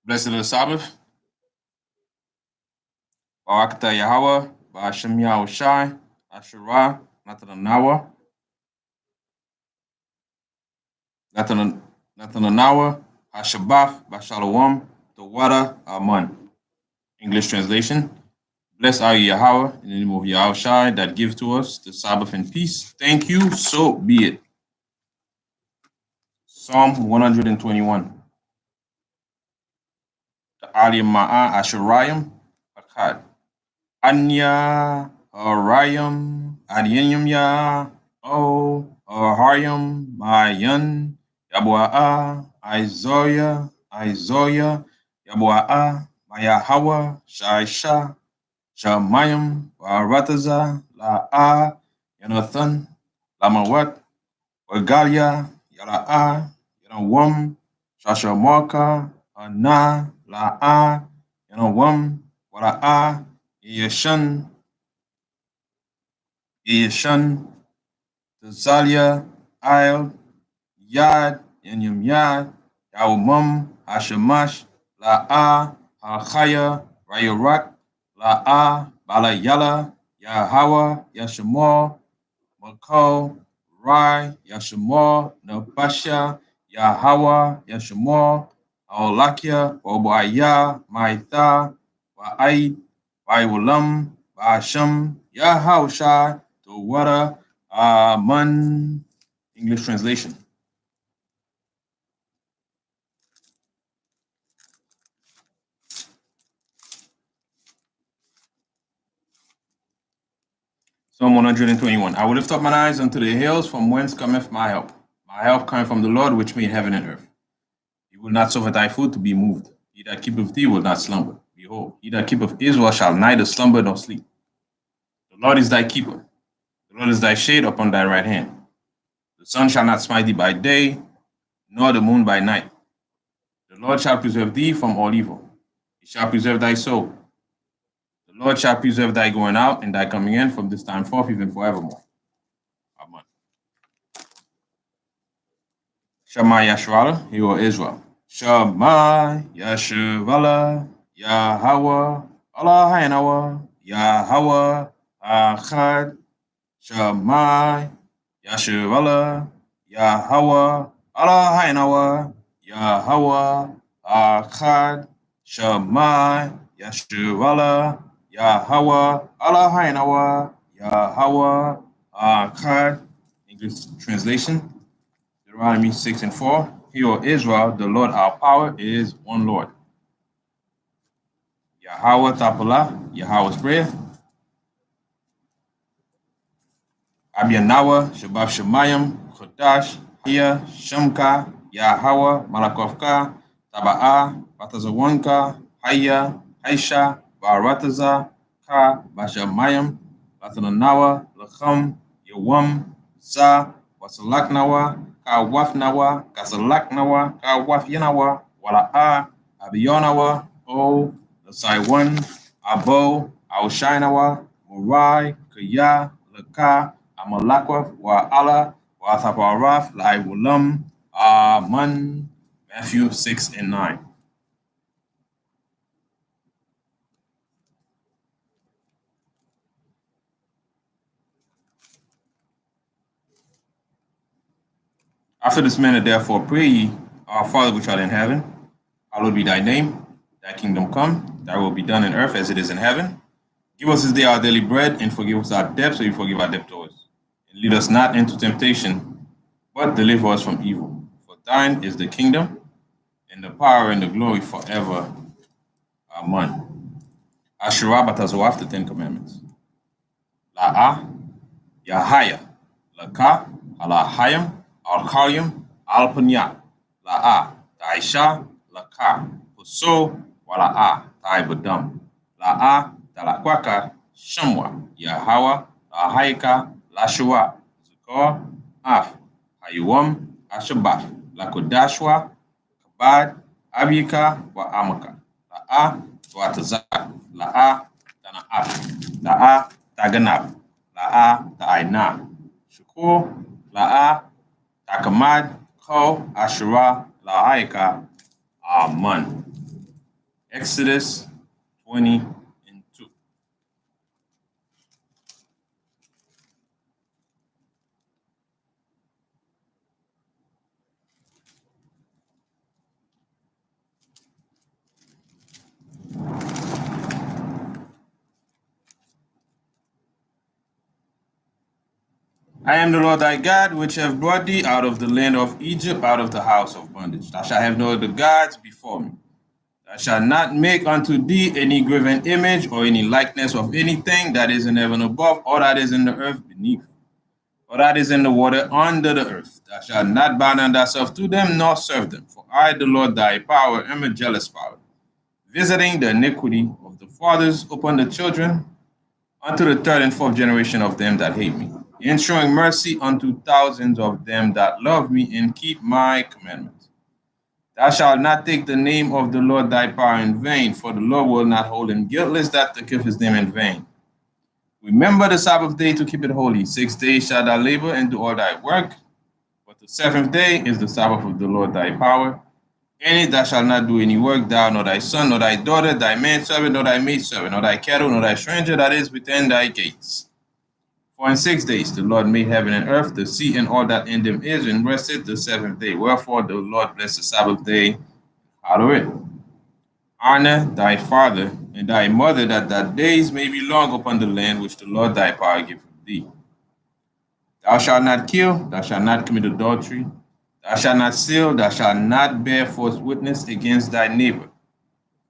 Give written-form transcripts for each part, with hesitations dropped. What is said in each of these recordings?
Blessed is the Sabbath. Barakata Yahweh, Ba'ashem Yahushai, Asherah, Natananawa, Natananawa, Hashabaf, Bashalom, Tawada, Aman. English translation. Blessed are you, Yahweh, in the name of Yahushai, that gives to us the Sabbath in peace. Thank you, so be it. Psalm 121. The Aliyah Ma'a Asherayim, Akkad. Anya Arayam Adinyam Ya O Ahariam Mayan Yabuaa Izoya Yabuaa Mayahawa Shaisha Shamayam Varataza La Yanathan Lamawat Wagalia Yala Yanawam Shashamaka Ana La Yanawam Wala Yeshan, Tazalia, Il, Yad, Yenyam Yad, Yawmum, Hashamash, La'a, Halchaya, Rayarak, La'a, Balayala, Yahawa, Yashamor, Mako, Rai, Yashamor, Nabasha, Yahawa, Yashamor, Aolakia, Obaya, Maitha, Wa'aid, Waiwalam, Ba'asham, Yahausha, Tawada, Aman. English translation. Psalm 121. I will lift up mine eyes unto the hills, from whence cometh my help. My help cometh from the Lord, which made heaven and earth. He will not suffer thy foot to be moved. He that keepeth thee will not slumber. Behold, he that keepeth Israel shall neither slumber nor sleep. The Lord is thy keeper. The Lord is thy shade upon thy right hand. The sun shall not smite thee by day, nor the moon by night. The Lord shall preserve thee from all evil. He shall preserve thy soul. The Lord shall preserve thy going out and thy coming in from this time forth, even forevermore. Amen. Shema Yashrala, hear, O Israel. Shema Yashrala, Yahweh, Allah Hayanawa, Yahweh, Achad. Shema Yashrala, Yahweh, Allah Hayanawa, Yahweh, Achad. Shema Yashrala, Yahweh, Allah Hayanawa, Yahweh, Achad. English translation. Deuteronomy 6 and 4. Hear, O Israel, the Lord our power is one Lord. Yahweh Tapala, Yahweh's prayer. Abiyanawa, Shabbat Shemayim, Chodash, Hia, Shamka, Yahweh, Malakovka, Taba'a, Batazawanka, Haya, Haisha, Barataza, Ka, Bashamayim, Batananawa, Lacham, Yawam, Za, Wasalaknawa, Ka Wafnawa, Kasalaknawa, Ka Wafyanawa, Wala'a, Abiyonawa, O, Lasai Abo, Aushainawa, Murai, Kaya, Laka, Amalakwa, Wa Allah, Wa Thaparaf, Lai Wulam, Aman. Matthew 6 and 9. After this manner, therefore, pray ye, Our Father which art in heaven, hallowed be thy name, thy kingdom come, thy will be done in earth as it is in heaven. Give us this day our daily bread, and forgive us our debts, so we forgive our debtors. And lead us not into temptation, but deliver us from evil. For thine is the kingdom, and the power, and the glory forever. Amen. Asherah Batazawaf, the Ten Commandments. La'a, Yahaya, Laka, Alahayim, Alkaryim, Alpanya, La'a, Taisha, Laka, Puso, Wala'a, Taibadam, La'a, Talakwaka, Shamwa, Yahawa, Lahaika, Lashua, Zukor, Af, Hayuam, Ashabaf, Lakodashwa, Kabad, Abika, Wa Amaka, La'a, Tuatazak, La'a, Tana'ap, La'a, Taganap, La'a, Ta'aina, Shukur, La'a, Takamad, Ko, Ashura, La'aika, Aman. Exodus 20:2. I am the Lord thy God, which have brought thee out of the land of Egypt, out of the house of bondage. Thou shalt have no other gods before me. Thou shalt not make unto thee any graven image or any likeness of anything that is in heaven above, or that is in the earth beneath, or that is in the water under the earth. Thou shalt not bow down thyself to them, nor serve them. For I, the Lord thy power, am a jealous power, visiting the iniquity of the fathers upon the children, unto the third and fourth generation of them that hate me, and showing mercy unto thousands of them that love me and keep my commandments. Thou shalt not take the name of the Lord thy power in vain, for the Lord will not hold him guiltless that taketh his name in vain. Remember the Sabbath day to keep it holy. 6 days shalt thou labor and do all thy work, but the seventh day is the Sabbath of the Lord thy power. In it thou shalt not do any work, thou, nor thy son, nor thy daughter, thy manservant, nor thy maidservant, nor thy cattle, nor thy stranger that is within thy gates. For in 6 days the Lord made heaven and earth, the sea, and all that in them is, and rested the seventh day. Wherefore the Lord blessed the Sabbath day, hallow it. Honor thy father and thy mother, that thy days may be long upon the land which the Lord thy power giveth thee. Thou shalt not kill, thou shalt not commit adultery, thou shalt not steal, thou shalt not bear false witness against thy neighbor.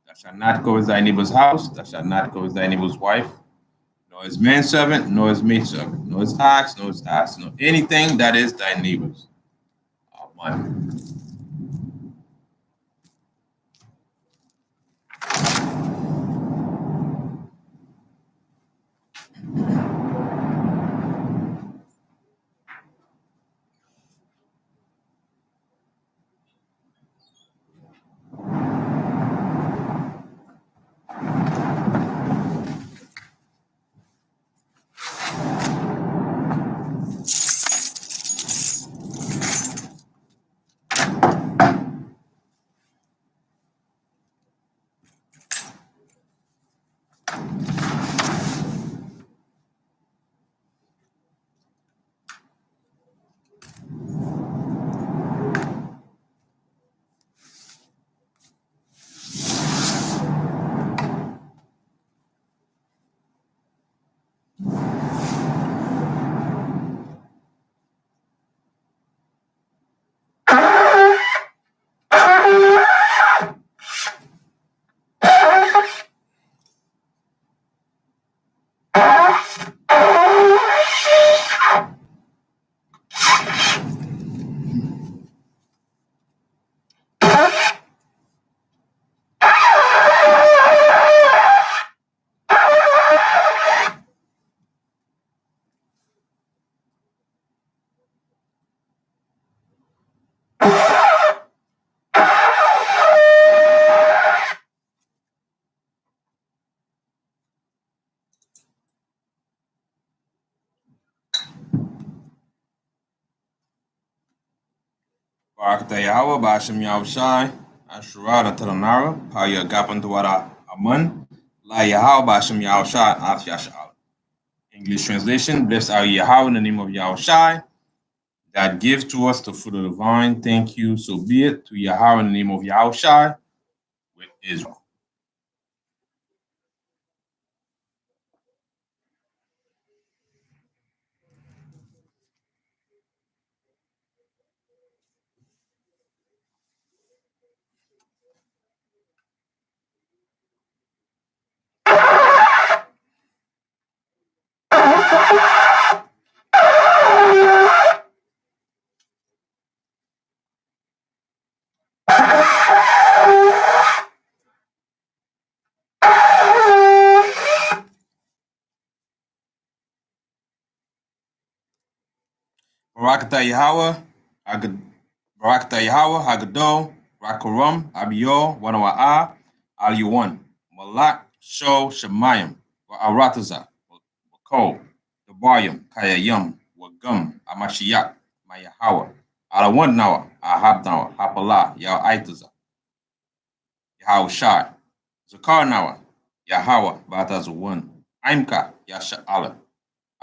Thou shalt not covet thy neighbor's house, thou shalt not covet thy neighbor's wife, nor his manservant, nor his maidservant, nor his ox, nor his ass, nor anything that is thy neighbor's. Amen. Barakata Yahweh, Bashim Yahushai, Ashura, Talanara, Paya Gapantuara Aman, La Yahweh, Bashim Yahushai, Af Yashal. English translation: Blessed are Yahweh in the name of Yahushai, that gives to us the fruit of the vine. Thank you, so be it, to Yahweh in the name of Yahushai with Israel. Barakata Yahweh, Barakata Yahweh, Hagadol, Rakaram, Abiyo, Wanawa'a, Al Yuwan. Malak, Sho, Shemayim, Arataza, Ko, Debayim, Kayayim, Wagum, Amashiach, Mayahawa, Alawan Nawa, Ahab Nawa, Hapala, Yao Aitaza, Yahweh Shai, Zakar Nawa, Yahweh, Batazawan, Aimka, Yasha Allah,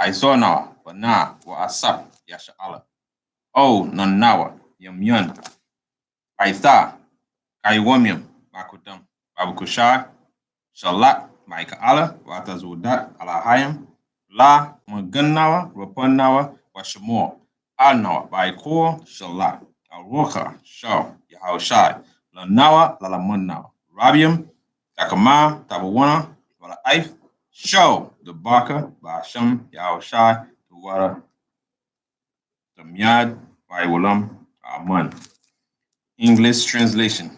Aizor Nawa, Bana, Wa Asap, Yasha Allah, O Nanawa, Yamyun, Aitha, Kaiwamium, Bakudam, Babukushai, Shalak, Maika Allah, Watazudat, Alahayim, La, Maganawa, Rapanawa, Washamor, Alnawa, Baikor, Shalak, Alroka, Shaw, Yahushai, Lanawa, Lalamunawa, Rabium, Takama, Tabawana, Wala Aif, Shaw, the Baka, Basham, Yahushai, the Wara, the Myad, Baiwalam, Aman. English translation.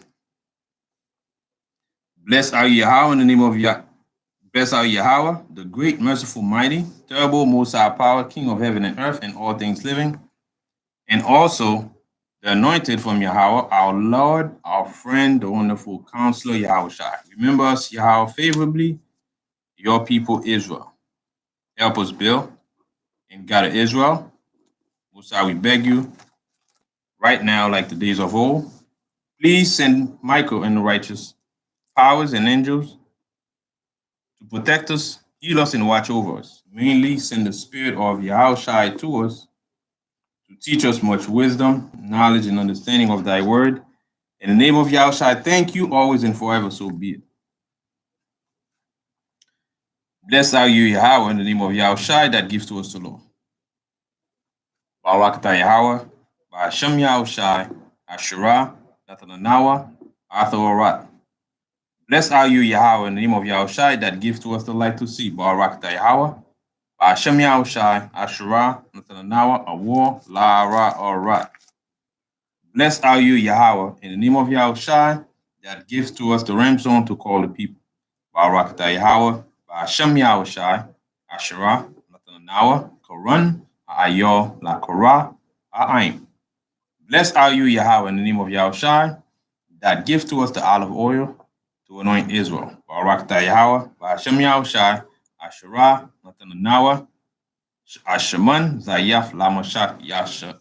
Blessed are you, Yahweh, in the name of Yah. Blessed are Yahweh, the great, merciful, mighty, terrible, most high power, King of heaven and earth and all things living, and also the anointed from Yahweh, our Lord, our friend, the wonderful counselor, Yahweh Shai. Remember us, Yahweh, favorably, your people, Israel. Help us, Bill, and God of Israel. Most high, we beg you, right now, like the days of old, please send Michael and the righteous powers and angels to protect us, heal us, and watch over us. Mainly send the spirit of Yahushai to us to teach us much wisdom, knowledge, and understanding of thy word. In the name of Yahushai, thank you always and forever, so be it. Blessed are you, Yahweh, in the name of Yahushai that gives to us the law. Barakatah Yahweh, Ba'ashem Yahushai, Asherah, Natananawa, Athawarat. Blessed are you, Yahweh, in the name of Yahushai that gives to us the light to see. Barakatah Yahweh, Ba'ashem Yahushai, Asherah, Natananawa, Awar, La'ara, Arat. Blessed are you, Yahweh, in the name of Yahushai that gives to us the ramson to call the people. Barakatah Yahweh, Ba'ashem Yahushai, Asherah, Natananawa, Koran, Ayo, La Korah, A'aim. Blessed are you, Yahweh, in the name of Yahushai that gives to us the olive oil to anoint Israel. Barakatah Yahweh, Ba'ashem Yahushai, Asherah, Natananawa, Asheman, Zayaf, Lamashak, Yasha.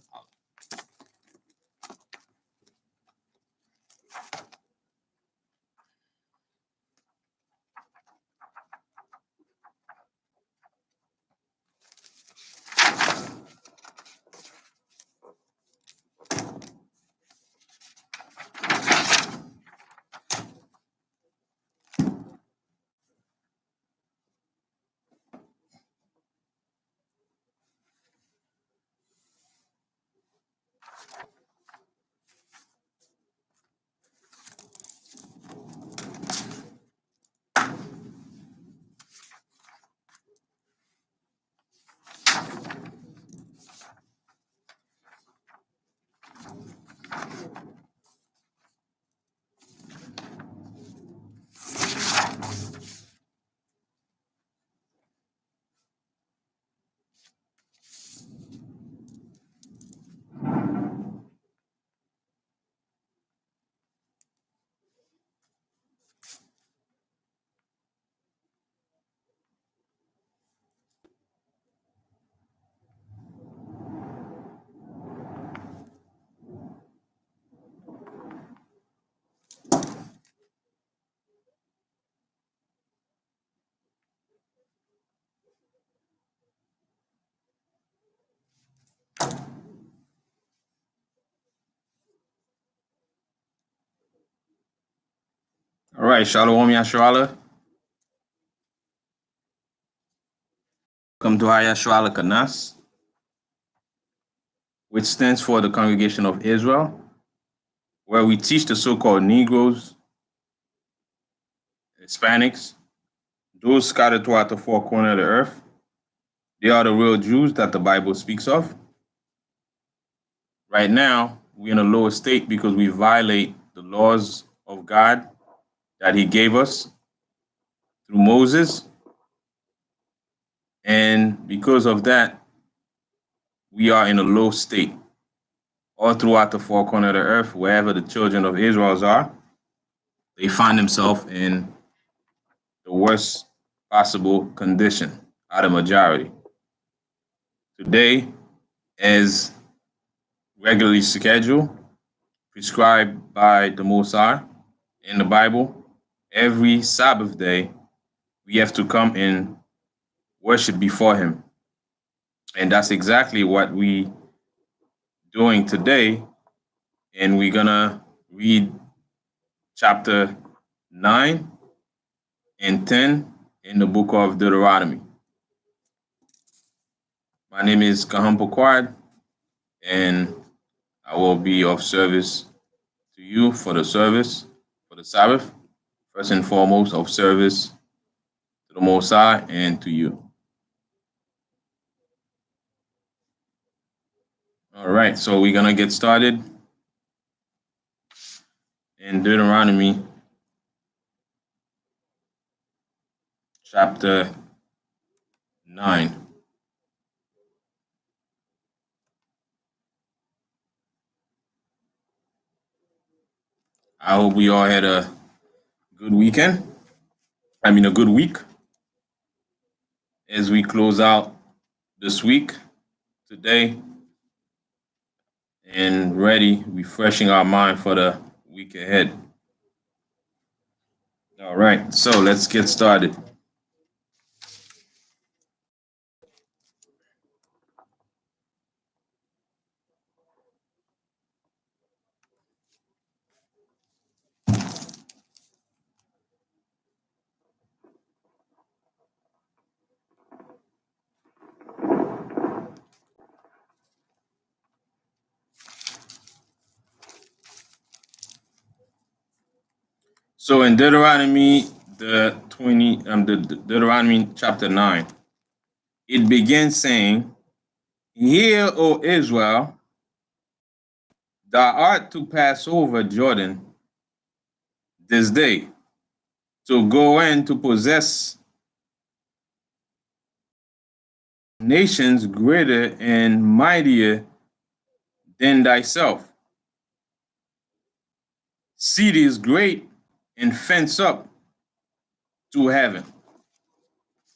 All right, Shalom Yasharala. Welcome to Hayasharala Kanas, which stands for the Congregation of Israel, where we teach the so-called Negroes, Hispanics, those scattered throughout the four corners of the earth. They are the real Jews that the Bible speaks of. Right now, we're in a lower state because we violate the laws of God that he gave us through Moses. And because of that, we are in a low state. All throughout the four corners of the earth, wherever the children of Israel are, they find themselves in the worst possible condition out of majority. Today, as regularly scheduled, prescribed by the Most High in the Bible, every Sabbath day, we have to come and worship before Him. And that's exactly what we doing today. And we're gonna read chapter 9 and 10 in the book of Deuteronomy. My name is Kahampo Quad, and I will be of service to you for the service, for the Sabbath, first and foremost of service to the Most High and to you. All right, so we're gonna get started in Deuteronomy chapter 9. I hope we all had a good weekend. A good week as we close out this week today and ready, refreshing our mind for the week ahead. All right, so let's get started. So in Deuteronomy Deuteronomy chapter 9, it begins saying, "Hear, O Israel, thou art to pass over Jordan this day, to go in to possess nations greater and mightier than thyself, cities great and fence up to heaven."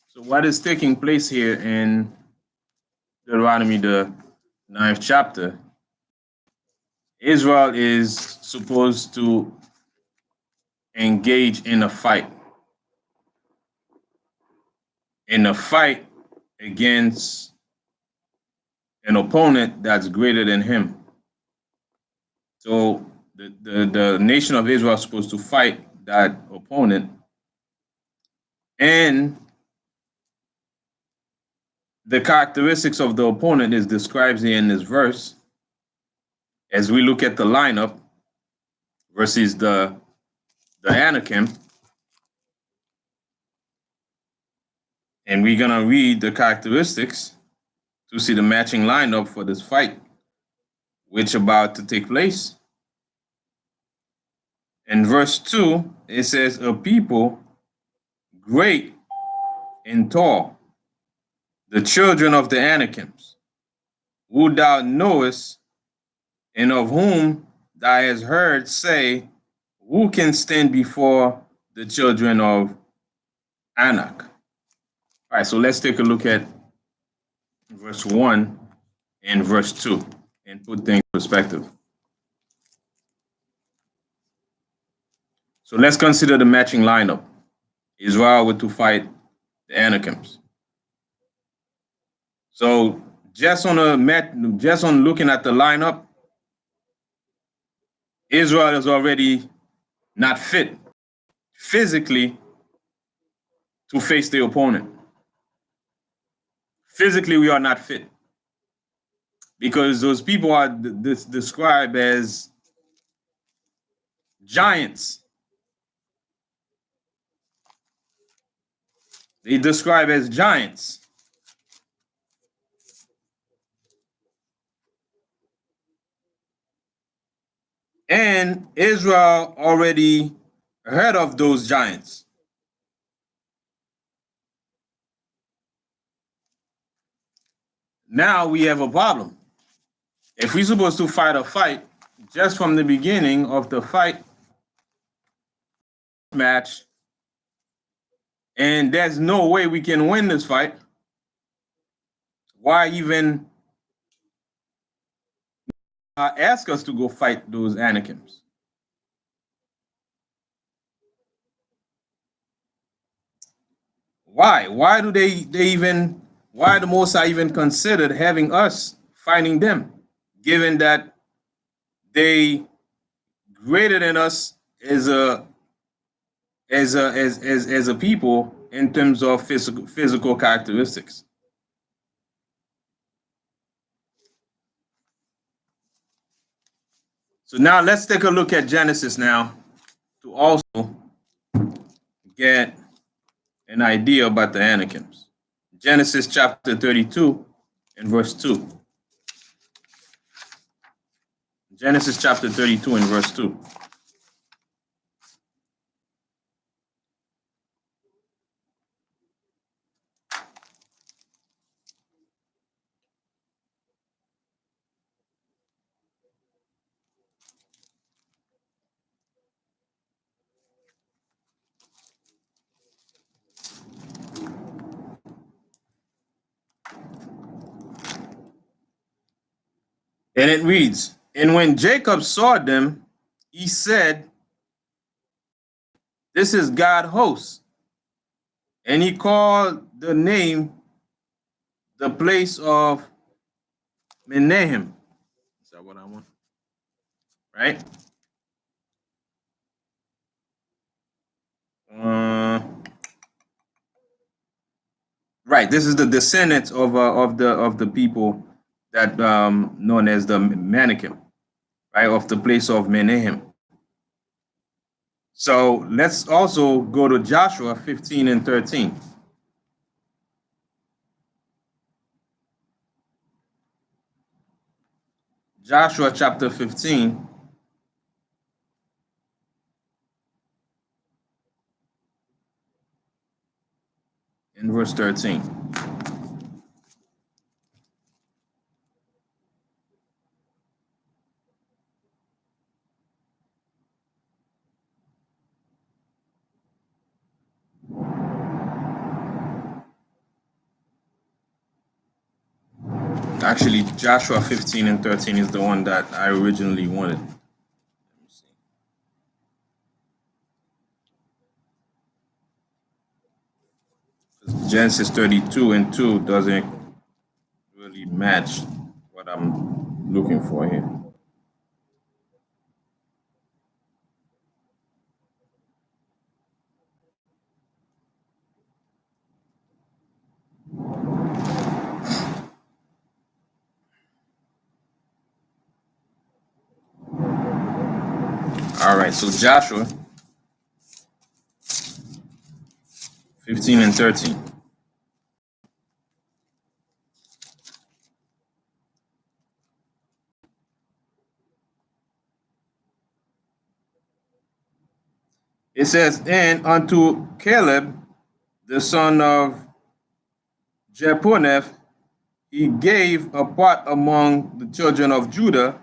So what is taking place here in Deuteronomy, the 9th chapter? Israel is supposed to engage in a fight against an opponent that's greater than him. So the nation of Israel is supposed to fight that opponent, and the characteristics of the opponent is described here in this verse. As we look at the lineup versus the Anakim, and we're gonna read the characteristics to see the matching lineup for this fight, which about to take place. In verse 2, it says, "A people great and tall, the children of the Anakims, who thou knowest, and of whom thou hast heard say, who can stand before the children of Anak?" All right, so let's take a look at verse 1 and verse 2 and put things in perspective. So let's consider the matching lineup. Israel were to fight the Anakims. So just on looking at the lineup, Israel is already not fit physically to face the opponent. Physically, we are not fit because those people are described as giants. They describe as giants. And Israel already heard of those giants. Now we have a problem. If we're supposed to fight a fight, just from the beginning of the fight match, And there's no way we can win this fight. Why even ask us to go fight those Anakims? Why? Why do they even, why the Most High even considered having us fighting them, given that they greater than us as a people in terms of physical characteristics? So now let's take a look at Genesis now to also get an idea about the Anakims. Genesis chapter 32 and verse 2. Genesis chapter 32 and verse 2. And it reads, and when Jacob saw them, he said, this is God hosts. And he called the name, the place of Menahem. Is that what I want? Right? Right. This is the descendants of the people that known as the Manakim, right? Of the place of Menahem. So let's also go to Joshua 15 and 13. Joshua chapter 15 and verse 13. Actually, Joshua 15 and 13 is the one that I originally wanted. Let me see. Genesis 32 and 2 doesn't really match what I'm looking for here. All right, so Joshua 15 and 13. It says, and unto Caleb, the son of Jephunneh, he gave a part among the children of Judah,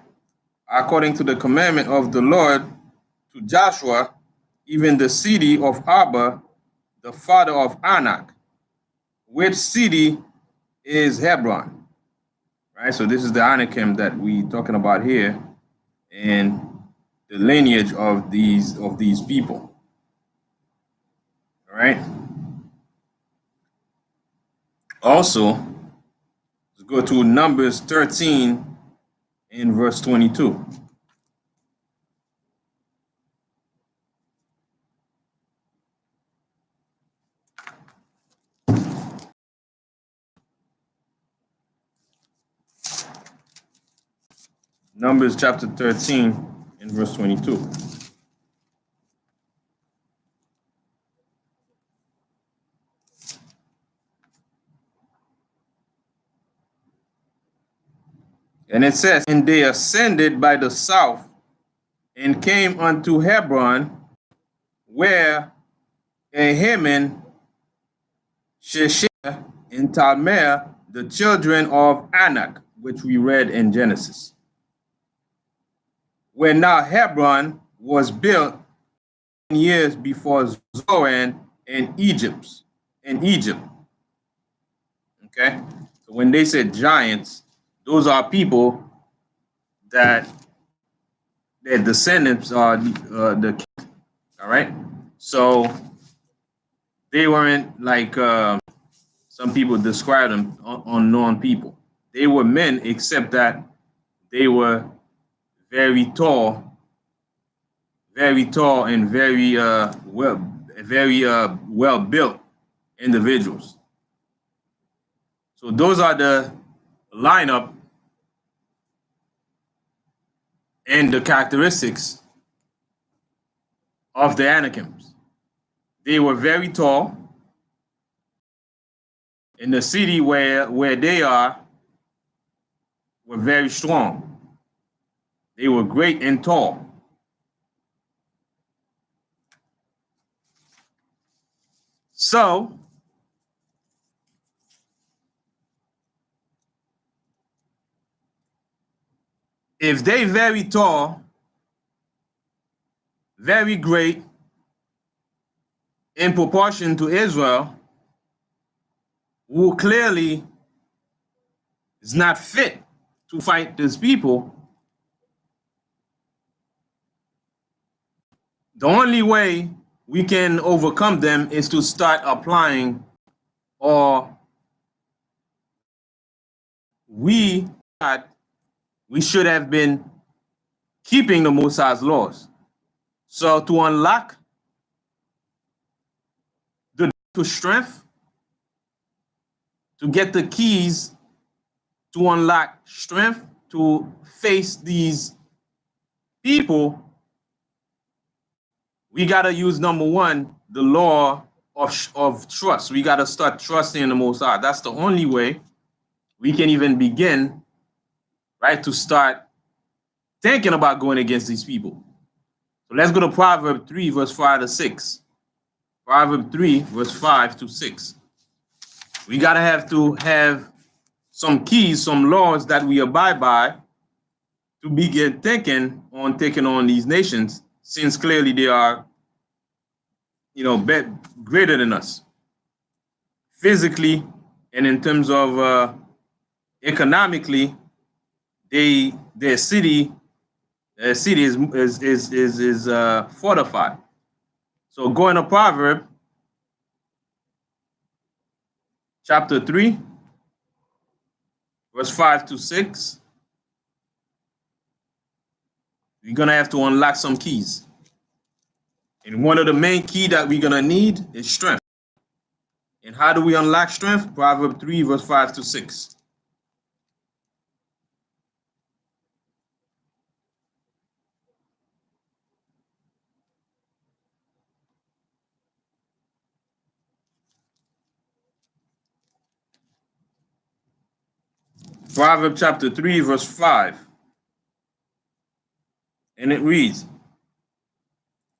according to the commandment of the Lord to Joshua, even the city of Abba, the father of Anak, which city is Hebron. Right, so this is the Anakim that we talking about here, and the lineage of these people. All right. Also, let's go to Numbers 13 in verse 22. Numbers chapter 13 in verse 22. And it says, and they ascended by the south and came unto Hebron, where Ahiman, Sheshai, and Talmai, the children of Anak, which we read in Genesis. Where now Hebron was built years before Zoan in Egypt. in Egypt. Okay? So when they said giants, those are people that their descendants are the all right. So they weren't like some people describe them unknown people. They were men, except that they were very tall, and very well built individuals. So those are the lineup and the characteristics of the Anakims. They were very tall. In the city where they are, were very strong. They were great and tall. So if they very tall, very great in proportion to Israel, who clearly is not fit to fight these people, the only way we can overcome them is to start applying, or we should have been keeping the Most High's laws. So to unlock the strength, to get the keys to unlock strength to face these people, we got to use, number one, the law of trust. We got to start trusting in the Most High. That's the only way we can even begin, right, to start thinking about going against these people. So let's go to Proverbs 3, verse 5 to 6. Proverbs 3, verse 5 to 6. We got to have some keys, some laws that we abide by to begin thinking on taking on these nations, since clearly they are, greater than us physically, and in terms of economically, their city is fortified. So going to Proverbs chapter 3, verse 5 to 6. We're gonna have to unlock some keys. And one of the main key that we're gonna need is strength. And how do we unlock strength? Proverbs 3, verse 5 to 6. Proverbs chapter 3, verse 5. And it reads,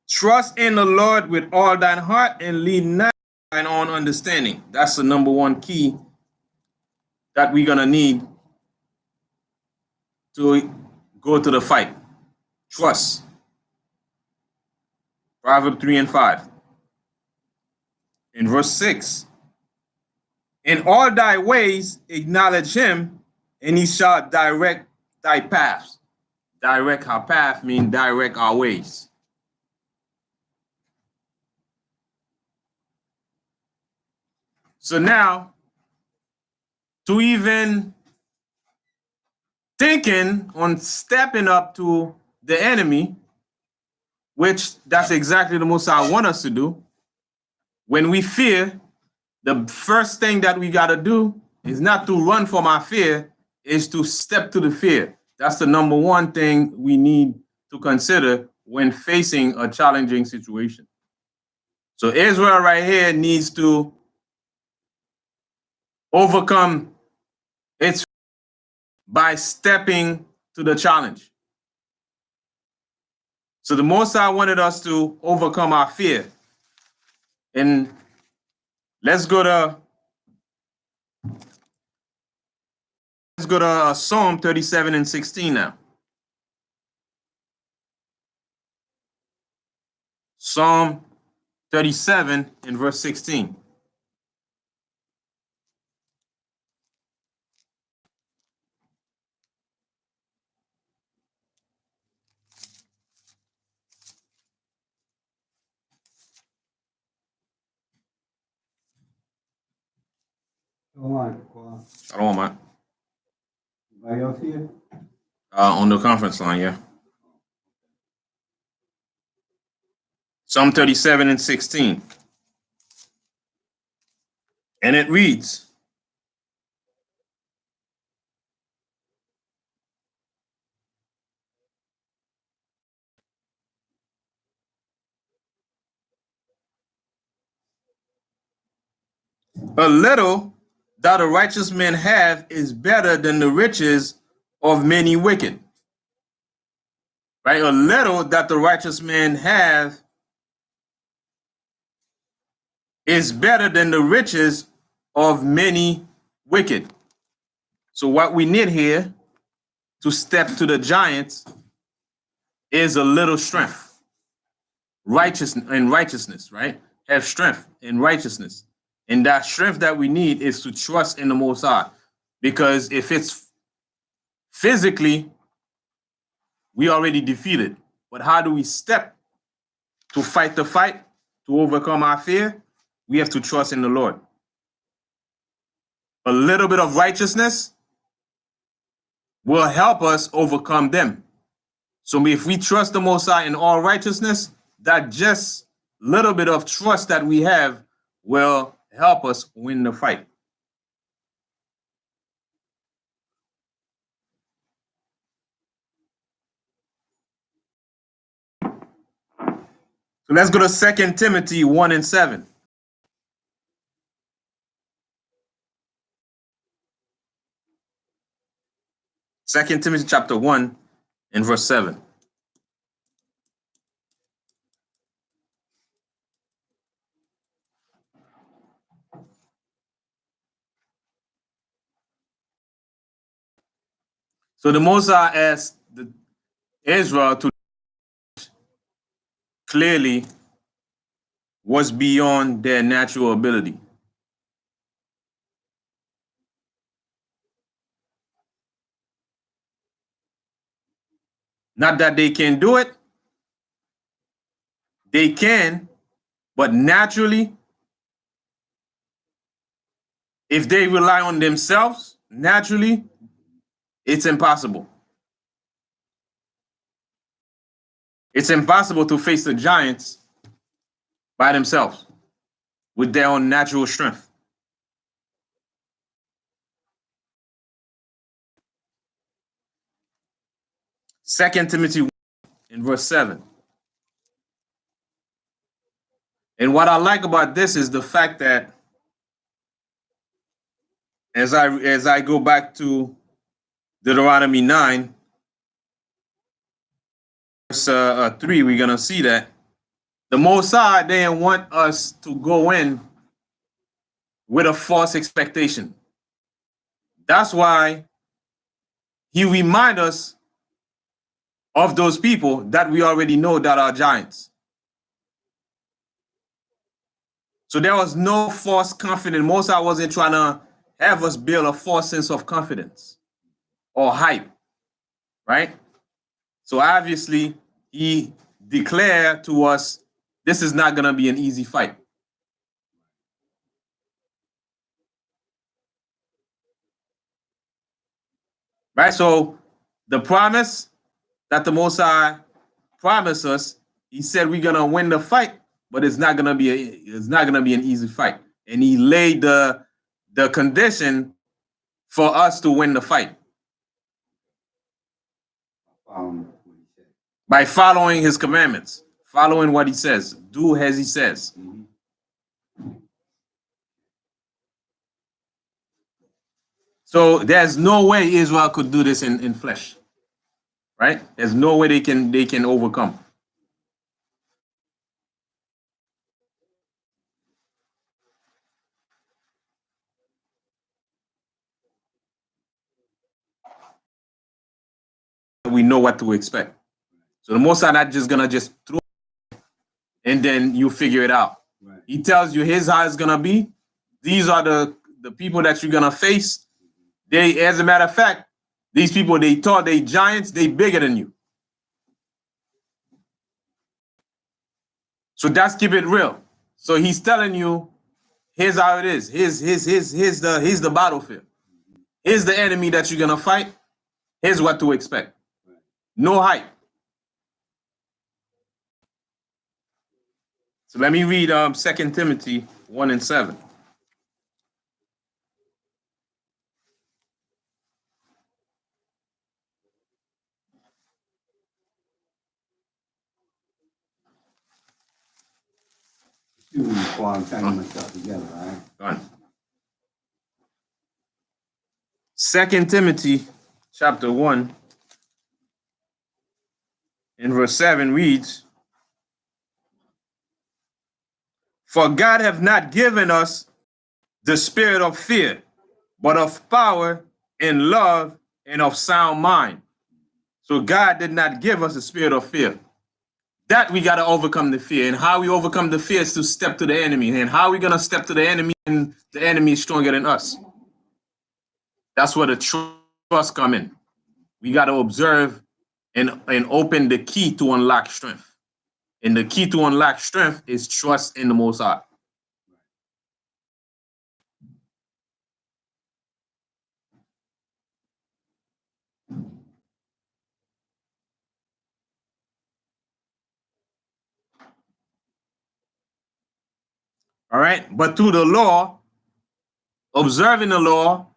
trust in the Lord with all thine heart and lean not thine own understanding. That's the number one key that we're gonna need to go to the fight. Trust. Proverbs 3 and 5. In verse 6, in all thy ways acknowledge him, and he shall direct thy paths. Direct our path means direct our ways. So now, to even thinking on stepping up to the enemy, which that's exactly the most I want us to do. When we fear, the first thing that we got to do is not to run from our fear, is to step to the fear. That's the number one thing we need to consider when facing a challenging situation. So Israel right here needs to overcome its by stepping to the challenge. So the Most High wanted us to overcome our fear. And let's go to Psalm 37 and 16 now. Psalm 37 and verse 16. Shalom, man. Anybody else here? On the conference line, yeah. Psalm 37 and 16. And it reads, a little that a righteous man have is better than the riches of many wicked. Right? A little that the righteous man have is better than the riches of many wicked. So what we need here to step to the giants is a little strength, righteousness, right? Have strength in righteousness. And that strength that we need is to trust in the Most High. Because if it's physically, we already defeated. But how do we step to fight the fight, to overcome our fear? We have to trust in the Lord. A little bit of righteousness will help us overcome them. So if we trust the Most High in all righteousness, that just little bit of trust that we have will help us win the fight. So let's go to 2 Timothy 1 and 7. Second Timothy chapter 1 and verse 7. So the Most High asked Israel to clearly was beyond their natural ability. Not that they can do it. They can, but naturally, if they rely on themselves, naturally, it's impossible. It's impossible to face the giants by themselves with their own natural strength. Second Timothy 1 in verse 7. And what I like about this is the fact that as I go back to Deuteronomy 9, verse 3, we're going to see that the Most High didn't want us to go in with a false expectation. That's why he reminds us of those people that we already know that are giants. So there was no false confidence. Most High wasn't trying to have us build a false sense of confidence or hype, right? So obviously, he declared to us, this is not going to be an easy fight. Right? So the promise that the Most High promised us, he said we're going to win the fight, but it's not going to be an easy fight. And he laid the condition for us to win the fight. By following his commandments, following what he says, do as he says. So there's no way Israel could do this in flesh, right? There's no way they can overcome. We know what to expect. So the Most High not just gonna just throw it and then you figure it out. Right. He tells you his how it's gonna be. These are the people that you're gonna face. They, as a matter of fact, these people, they thought they giants, they bigger than you. So that's keep it real. So he's telling you Here's how it is. Here's the battlefield. Here's the enemy that you're gonna fight. Here's what to expect. No hype. So let me read 2 Timothy 1:7. Excuse me while I'm tying myself together, all right? Done. 2 Timothy chapter 1 in verse 7 reads, "For God hath not given us the spirit of fear, but of power and love and of sound mind." So God did not give us a spirit of fear. That we got to overcome the fear. And how we overcome the fear is to step to the enemy. And how are we going to step to the enemy and the enemy is stronger than us? That's where the trust come in. We got to observe and open the key to unlock strength. And the key to unlock strength is trust in the Most High. All right. But through the law, observing the law,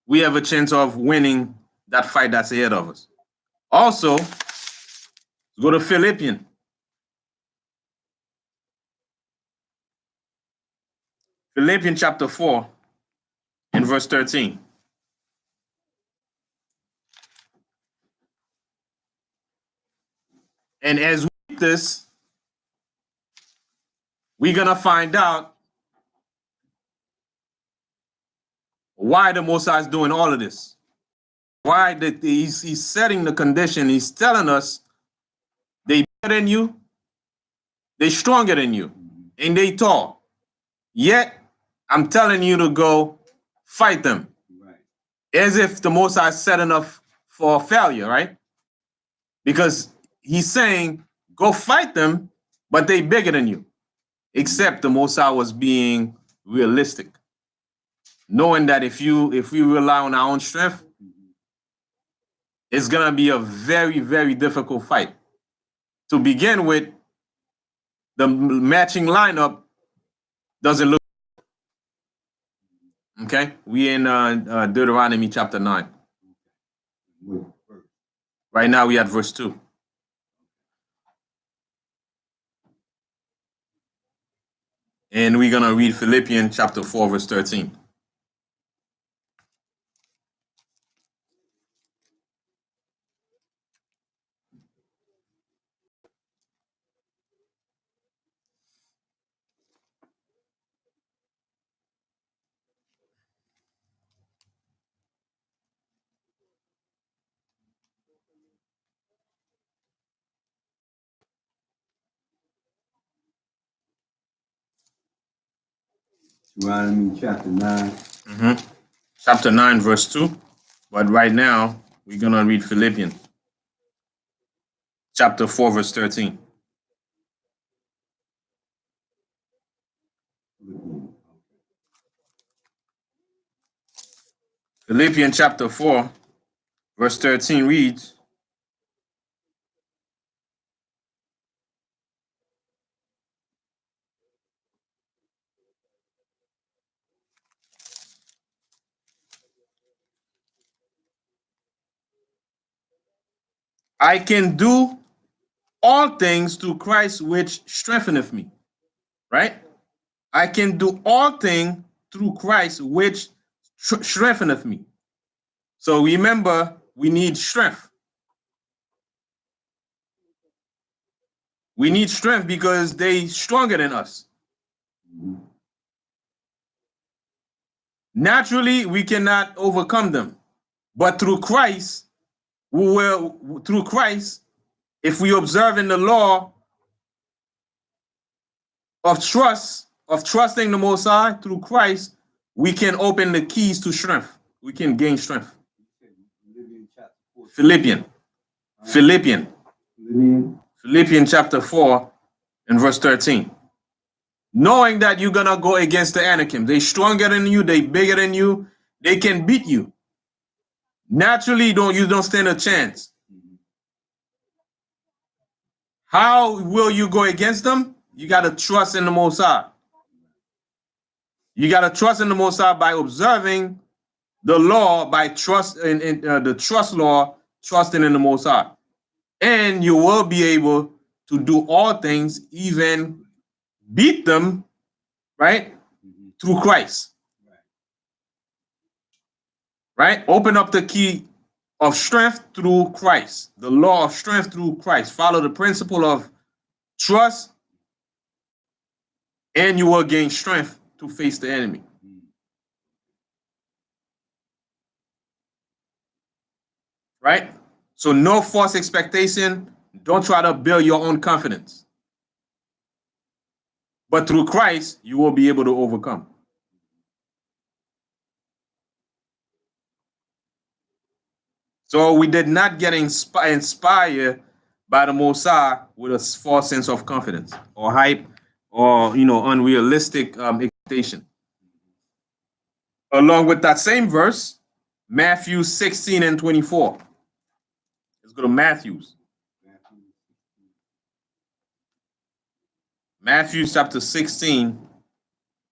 we have a chance of winning that fight that's ahead of us. Also, go to Philippians. Philippians chapter 4 and verse 13. And as we read this, we're going to find out why the Most High is doing all of this. Why that he's setting the condition. He's telling us they better than you, they stronger than you, and they tall. Yet, I'm telling you to go fight them. Right. As if the Most High is setting up for failure, right? Because he's saying, go fight them, but they bigger than you. Except the Most High was being realistic. Knowing that if we rely on our own strength, it's gonna be a very, very difficult fight. To begin with, the matching lineup doesn't look okay. We in Deuteronomy chapter 9. Right now we at verse 2. And we're gonna read Philippians chapter 4, verse 13. Deuteronomy chapter 9. Chapter 9, verse 2. But right now, we're gonna read Philippians chapter 4, verse 13. Philippians chapter 4, verse 13 reads, I can do all things through Christ which strengtheneth me. Right? I can do all things through Christ which strengtheneth me. So remember, we need strength. We need strength because they stronger than us. Naturally, we cannot overcome them. But through Christ, if we observe in the law of trusting the Most High through Christ, we can open the keys to strength. We can gain strength. Philippians chapter 4 and verse 13. knowing that you're gonna go against the Anakim. They're stronger than you, they bigger than you, they can beat you. Naturally, you don't stand a chance. How will you go against them? You gotta trust in the Most High. You gotta trust in the Most High by observing the law, by trust in the trust law, trusting in the Most High. And you will be able to do all things, even beat them, right? Through Christ. Right? Open up the key of strength through Christ. The law of strength through Christ. Follow the principle of trust, and you will gain strength to face the enemy. Right? So no false expectation. Don't try to build your own confidence. But through Christ, you will be able to overcome. So we did not get inspired by the Most High with a false sense of confidence or hype or unrealistic expectation. Along with that same verse, Matthew 16 and 24. Let's go to Matthew's. Matthew chapter 16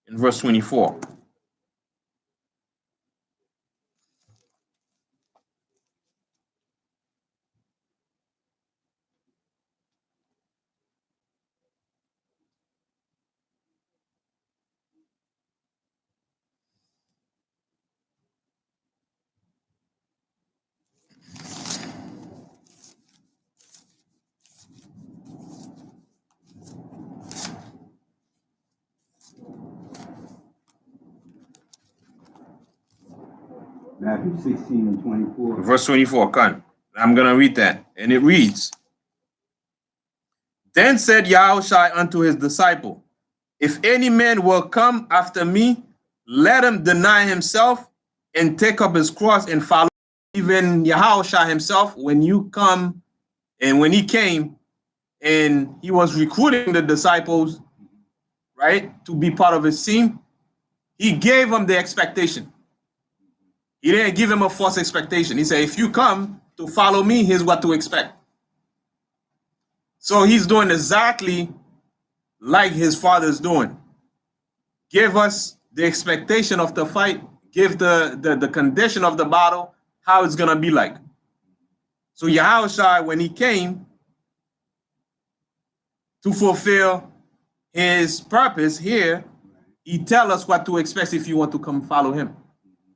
and verse 24. Matthew 16 and 24. Verse 24, Khan. I'm going to read that. And it reads, Then said Yahushua unto his disciple, If any man will come after me, let him deny himself and take up his cross and follow. Even Yahushua himself, when you come and when he came and he was recruiting the disciples, right, to be part of his team, he gave them the expectation. He didn't give him a false expectation. He said, if you come to follow me, here's what to expect. So he's doing exactly like his father's doing. Give us the expectation of the fight, give the condition of the battle, how it's going to be like. So Yahushua, when he came to fulfill his purpose here, he tell us what to expect if you want to come follow him.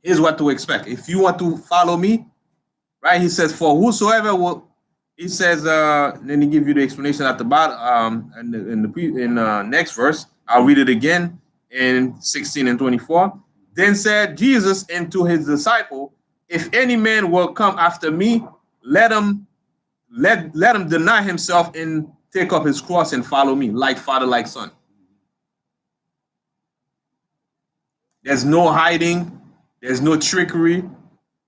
Here's what to expect. If you want to follow me, right? He says, for whosoever will, he says, then he give you the explanation at the bottom, in the next verse. I'll read it again in 16 and 24. Then said Jesus unto his disciple, if any man will come after me, let him deny himself and take up his cross and follow me, like father, like son. There's no hiding. There's no trickery.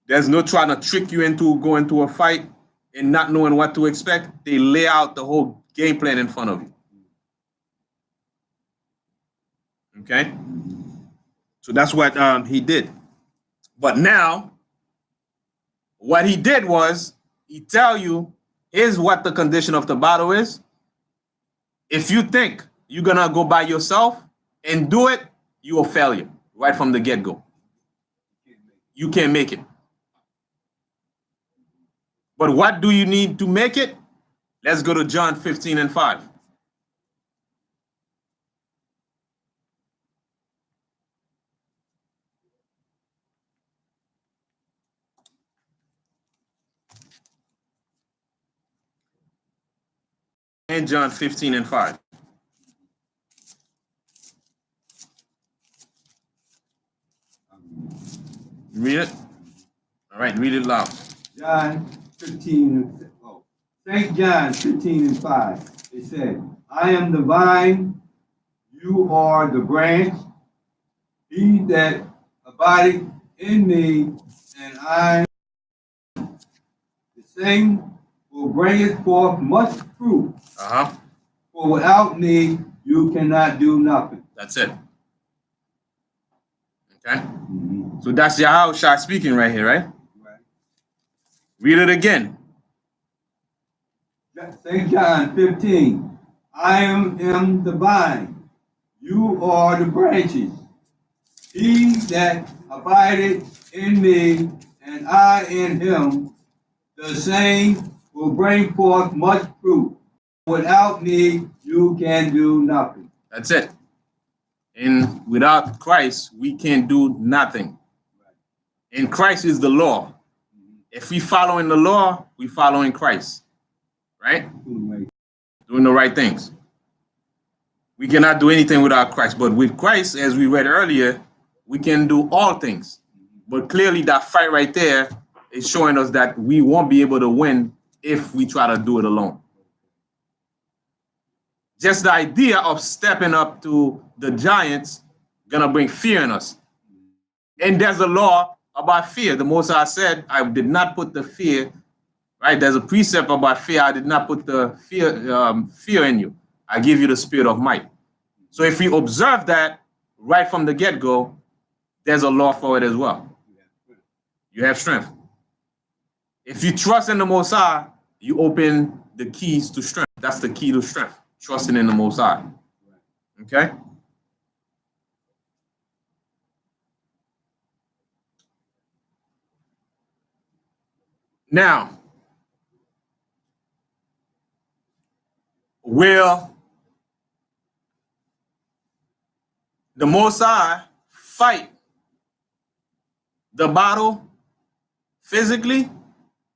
There's no trying to trick you into going to a fight and not knowing what to expect. They lay out the whole game plan in front of you. Okay? So that's what he did. But now, what he did was, he tell you, here's what the condition of the battle is. If you think you're going to go by yourself and do it, you will failure right from the get-go. You can't make it. But what do you need to make it? Let's go to John 15 and 5. And John 15 and 5. Read it. All right, read it loud. John 15 St. John 15 and 5. It said, I am the vine, you are the branch. He that abideth in me, and I, the same will bring it forth much fruit. For without me, you cannot do nothing. That's it. Okay? So that's Yahushua speaking right here, right? Right. Read it again. St. John 15. I am the vine, you are the branches. He that abideth in me, and I in him, the same will bring forth much fruit. Without me, you can do nothing. That's it. And without Christ, we can't do nothing. And Christ is the law. If we follow in the law, we follow in Christ. Right? Doing the right things. We cannot do anything without Christ. But with Christ, as we read earlier, we can do all things. But clearly that fight right there is showing us that we won't be able to win if we try to do it alone. Just the idea of stepping up to the giants gonna bring fear in us. And there's a law about fear. The Most High said, I did not put the fear, right? There's a precept about fear. I did not put the fear in you. I give you the spirit of might. So if we observe that right from the get-go, there's a law for it as well. You have strength. If you trust in the Most High, you open the keys to strength. That's the key to strength. Trusting in the Most High. Okay? Now, will the Most High fight the battle physically,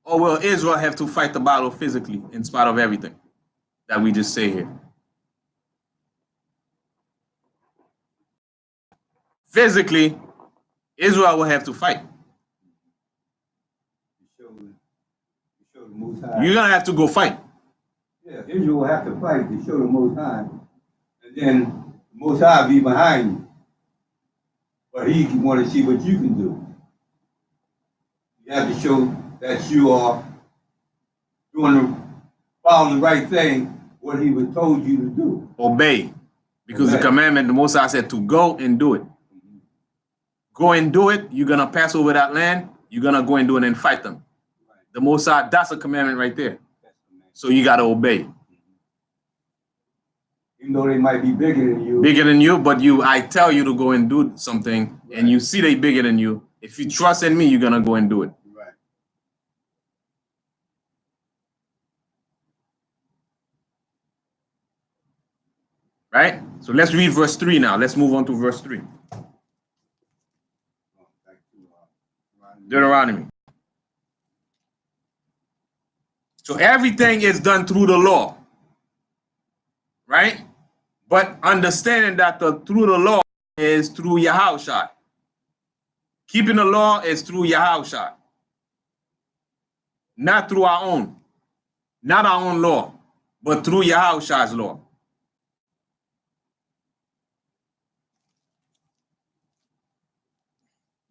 or will Israel have to fight the battle physically in spite of everything that we just say here? Physically, Israel will have to fight. You're going to have to go fight. Yeah, Israel will have to fight to show the Most High. And then the Most High be behind you. But he want to see what you can do. You have to show that you are following the right thing, what he was told you to do. Obey. Because Obey. The commandment, the Most High said to go and do it. Go and do it. You're going to pass over that land. You're going to go and do it and fight them. Right. The Most High, that's a commandment right there. So you got to obey. Even though they might be bigger than you. Bigger than you, but I tell you to go and do something, right, and you see they bigger than you. If you trust in me, you're going to go and do it. Right. Right? So let's read verse 3 now. Let's move on to verse 3. Deuteronomy. So everything is done through the law. Right? But understanding that through the law is through Yahushua. Keeping the law is through Yahushua. Not through our own. Not our own law, but through Yahushua's law.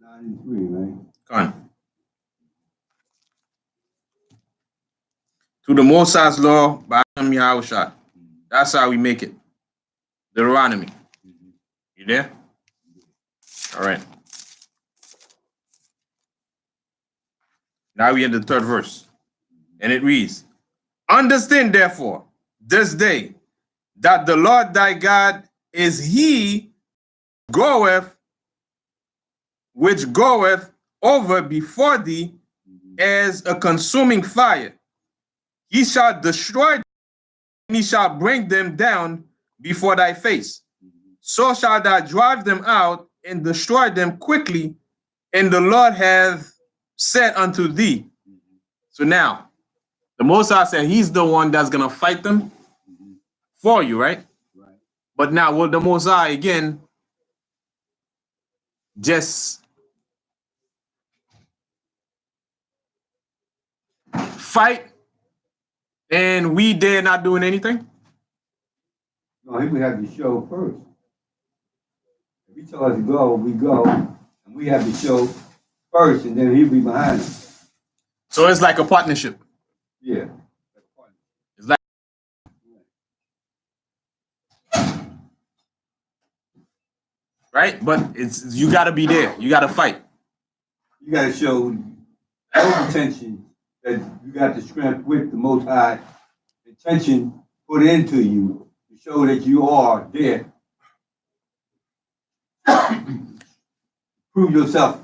Right? Come on. Through the Most High's law by Yahushua. That's how we make it. Deuteronomy. You there? All right. Now we in the third verse. And it reads, understand therefore this day that the Lord thy God is he which goeth over before thee as a consuming fire. He shall destroy them, and he shall bring them down before thy face. So shalt thou drive them out and destroy them quickly, and the Lord hath said unto thee. So now, the Most High said he's the one that's going to fight them for you, right? Right. But now, will the Most High again just fight and we dare not doing anything? No, he would have to show first. If he told us to go, we go. And we have to show first, and then he'll be behind us. So it's like a partnership. Yeah. It's like right? But you got to be there. You got to fight. You got to show no intention that you got the strength with the Most High intention put into you to show that you are there. Prove yourself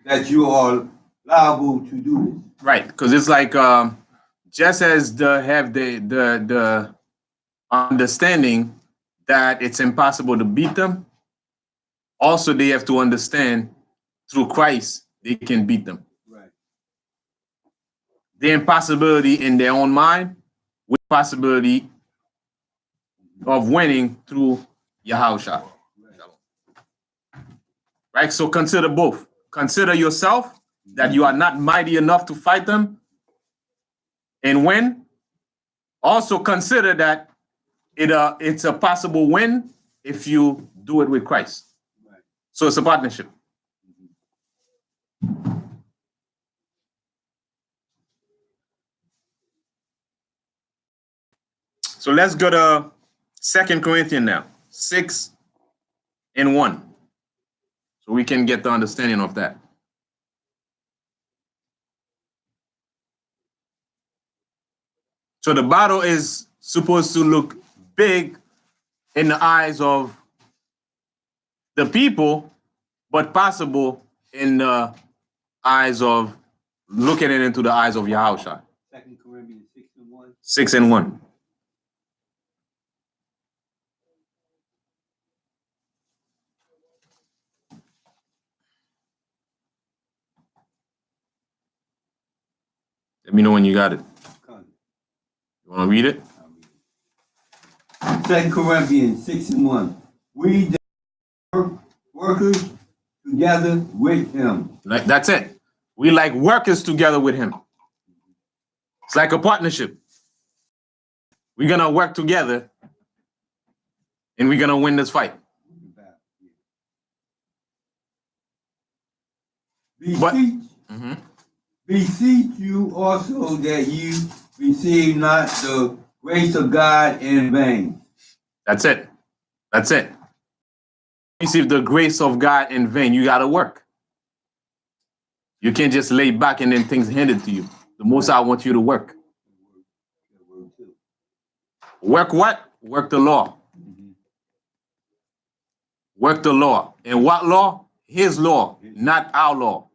that you are liable to do this. Right, because it's like just as have the understanding that it's impossible to beat them, also they have to understand through Christ they can beat them. Right. The impossibility in their own mind with possibility of winning through Yahushua. Right, so consider both. Consider yourself that you are not mighty enough to fight them and win. Also consider that it's a possible win if you do it with Christ. Right. So it's a partnership. So let's go to 2 Corinthians now, 6:1. So we can get the understanding of that. So the battle is supposed to look big in the eyes of the people, but possible in the eyes of looking it into the eyes of Yahushua. 2 Corinthians 6:1. 6:1. Let me know when you got it. You want to read it? 2 Corinthians 6:1. We workers together with him. Like that's it. We like workers together with him. It's like a partnership. We're gonna work together and we're gonna win this fight. Beseech you also that you receive not the grace of God in vain. That's it. That's it. Receive the grace of God in vain. You gotta work. You can't just lay back and then things handed to you. The Most High wants you to work. Work what? Work the law. Work the law. And what law? His law, not our law.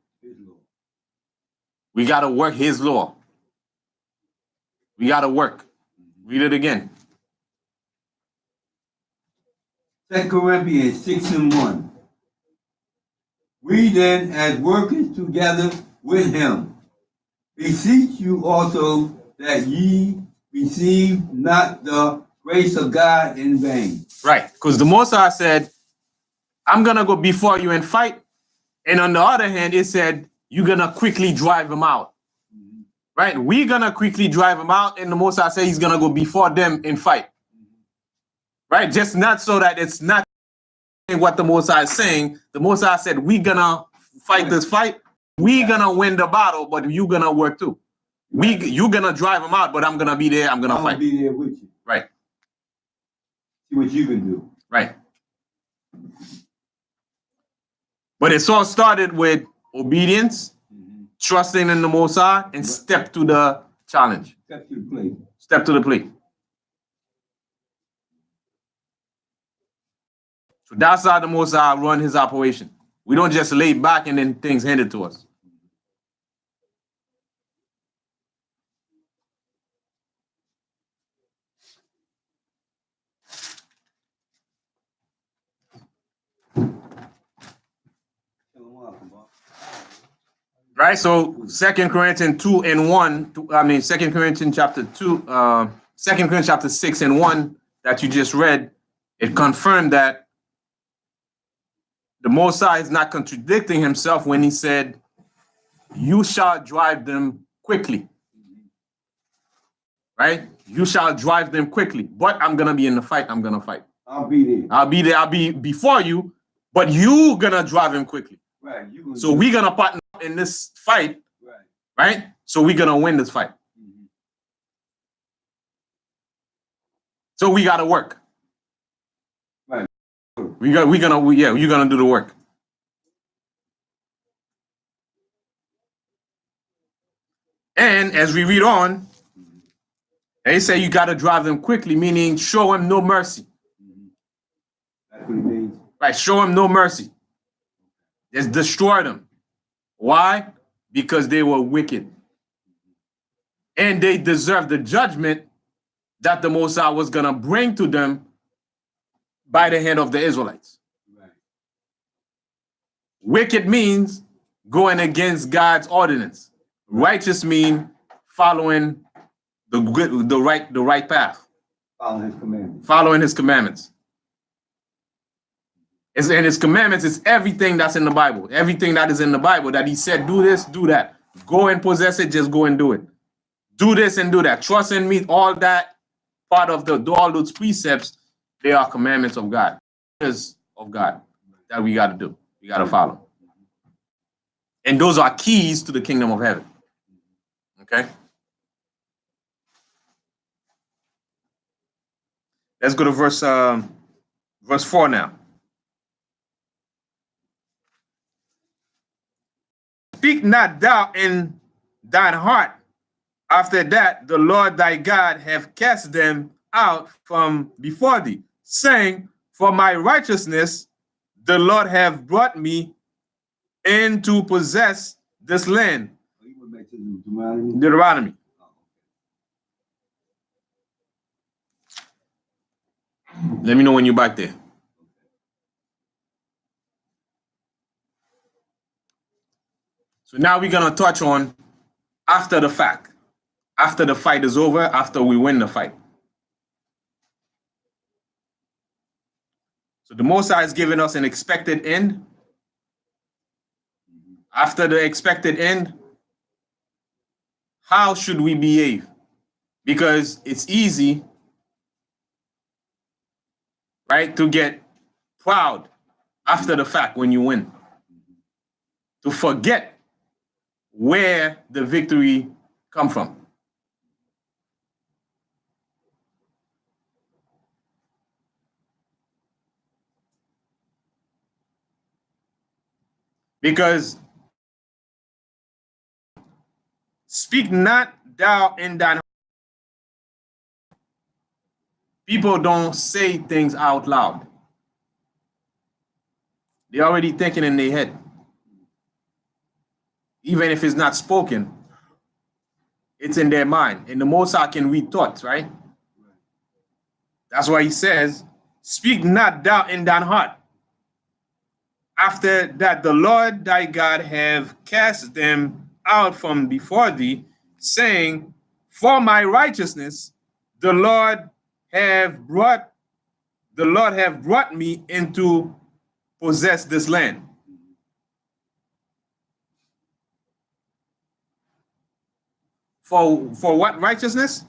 We got to work his law. We got to work. Read it again. 2 Corinthians 6:1. We then, as workers together with him, beseech you also that ye receive not the grace of God in vain. Right, because the Most High said, I'm going to go before you and fight. And on the other hand, it said, you're going to quickly drive them out. Right? We're going to quickly drive them out. And the Most High said he's going to go before them and fight. Right? Just not so that it's not what the Most High is saying. The Most High said, we're going to fight this fight. We're going to win the battle, but you're going to work too. You're going to drive them out, but I'm going to be there. I'm going to fight. I'll be there with you. Right. See what you can do. Right. But it's all started with obedience, trusting in the Most High, and step to the challenge. Step to the plate. Step to the plate. So that's how the Most High run his operation. We don't just lay back and then things handed to us. Right, so 2 Corinthians 2:1, I mean 2 Corinthians chapter 2, 2 Corinthians chapter 6:1 that you just read, it confirmed that the Most High is not contradicting himself when he said, you shall drive them quickly. Right? You shall drive them quickly. But I'm gonna be in the fight. I'm gonna fight. I'll be there. I'll be there. I'll be before you, but you gonna drive him quickly. Right. So we're gonna partner up in this fight. Right? So we're gonna win this fight. So we gotta work. Right. You're gonna do the work. And as we read on, they say you got to drive them quickly, meaning show them no mercy. That's what it means. Right? Show them no mercy. Just destroy them. Why? Because they were wicked. And they deserve the judgment that the Most High was going to bring to them by the hand of the Israelites. Right. Wicked means going against God's ordinance. Righteous mean following the right path. Follow his commandments. Following his commandments. And his commandments is everything that's in the Bible. Everything that is in the Bible that he said, do this, do that. Go and possess it, just go and do it. Do this and do that. Trust in me, all that part of all those precepts, they are commandments of God. Of God that we got to do. We got to follow. And those are keys to the kingdom of heaven. Okay? Let's go to verse 4 now. Speak not thou in thine heart, after that the Lord thy God have cast them out from before thee, saying, for my righteousness the Lord have brought me in to possess this land. Deuteronomy. Let me know when you're back there. So now we're going to touch on after the fact. After the fight is over, after we win the fight. So the Most High is giving us an expected end. After the expected end, how should we behave? Because it's easy, right, to get proud after the fact when you win. To forget where the victory come from. Because speak not thou in thine heart. People don't say things out loud. They're already thinking in their head. Even if it's not spoken, it's in their mind. And the Most High can read thoughts, right? That's why he says, speak not thou in thine heart. After that the Lord thy God have cast them out from before thee, saying, for my righteousness the Lord have brought me into possess this land. For what righteousness?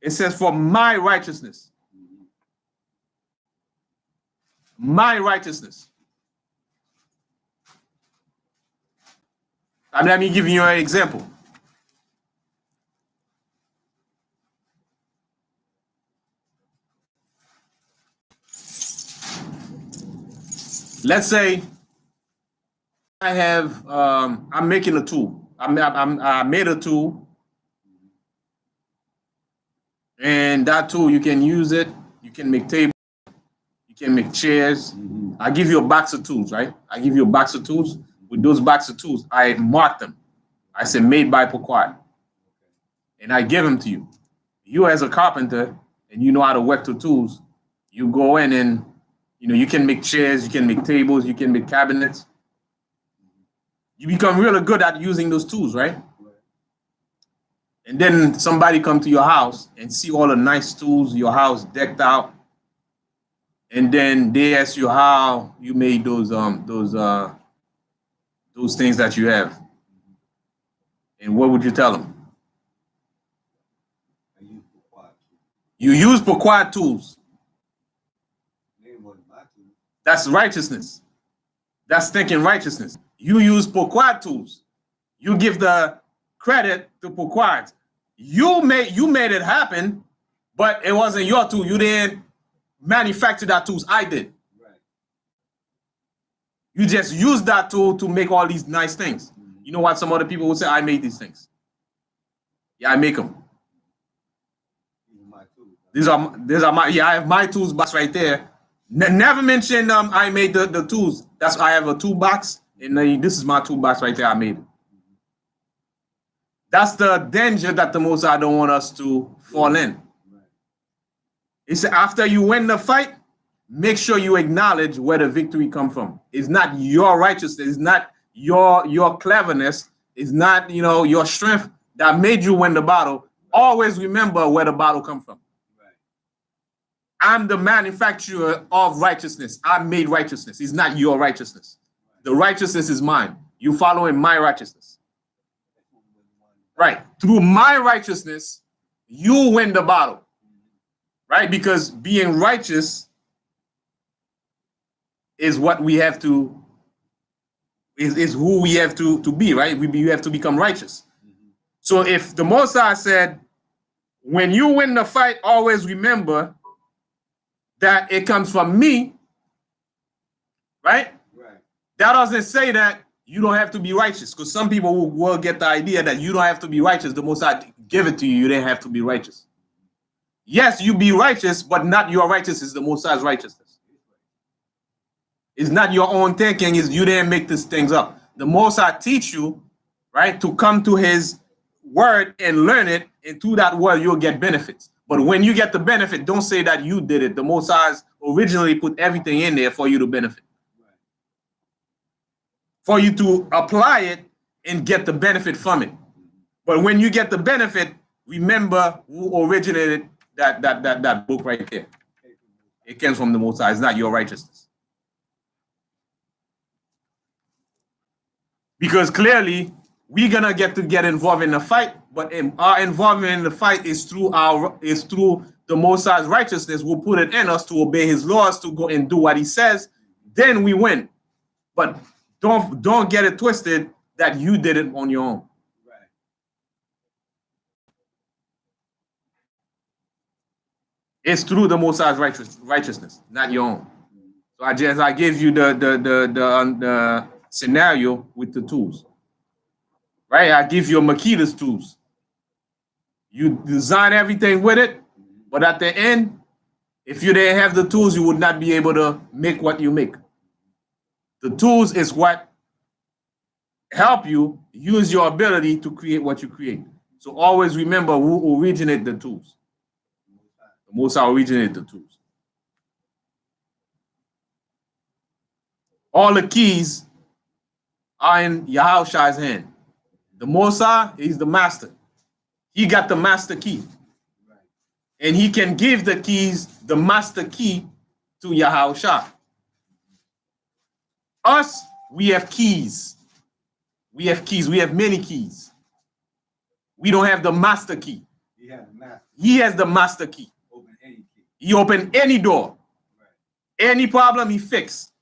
It says for my righteousness. My righteousness. And let me give you an example. Let's say I have, I'm making a tool. I made a tool. And that tool, you can use it. You can make tables. You can make chairs. I give you a box of tools, right? I give you a box of tools. With those box of tools, I mark them. I say made by Pequod. And I give them to you. You as a carpenter, and you know how to work the tools, you go in and, you can make chairs, you can make tables, you can make cabinets. You become really good at using those tools, right? And then somebody come to your house and see all the nice tools, your house decked out. And then they ask you how you made those things that you have. And what would you tell them? You use Pequod tools. That's righteousness. That's thinking righteousness. You use Pequod tools. You give the credit to Pequod. You made it happen, but it wasn't your tool. You didn't manufacture that tools. I did. You just use that tool to make all these nice things. You know what? Some other people will say, I made these things. Yeah, I make them. These are my, yeah, I have my tools box right there. Never mention I made the tools. That's I have a toolbox, and this is my toolbox right there. I made it. That's the danger that the Most High don't want us to fall in. He said, after you win the fight, make sure you acknowledge where the victory come from. It's not your righteousness. It's not your cleverness. It's not, you know, your strength that made you win the battle. Always remember where the battle come from. I'm the manufacturer of righteousness. I made righteousness. It's not your righteousness. The righteousness is mine. You following my righteousness. Right. Through my righteousness, you win the battle. Right? Because being righteous is what we have to, is who we have to be, right? We have to become righteous. So if the Most High said, when you win the fight, always remember that it comes from me, right? That doesn't say that you don't have to be righteous, because some people will get the idea that you don't have to be righteous. The Most High give it to you. You didn't have to be righteous. Yes, you be righteous, but not your righteousness. The Most High's righteousness. It's not your own thinking. Is you didn't make these things up. The Most High teach you, right, to come to His word and learn it, and through that word you'll get benefits. But when you get the benefit, don't say that you did it. The Most High originally put everything in there for you to benefit. For you to apply it and get the benefit from it. But when you get the benefit, remember who originated that book right there. It comes from the Most High. It's not your righteousness. Because clearly, we're gonna get involved in the fight, but our involvement in the fight is through the Most High's righteousness. We'll put it in us to obey His laws, to go and do what He says. Then we win. But don't get it twisted that you did it on your own. Right. It's through the Most High's righteousness, not your own. So I gave you the scenario with the tools. Right? I give you a Makita's tools. You design everything with it, but at the end, if you didn't have the tools, you would not be able to make what you make. The tools is what help you use your ability to create what you create. So always remember who originated the tools. The Most High originated the tools. All the keys are in Yahushua's hand. The Most High, He's the master. He got the master key. And He can give the keys, the master key, to Yahushua. Us, we have keys. We have keys. We have many keys. We don't have the master key. He has the master key. He opened any door. Any problem, He fixed.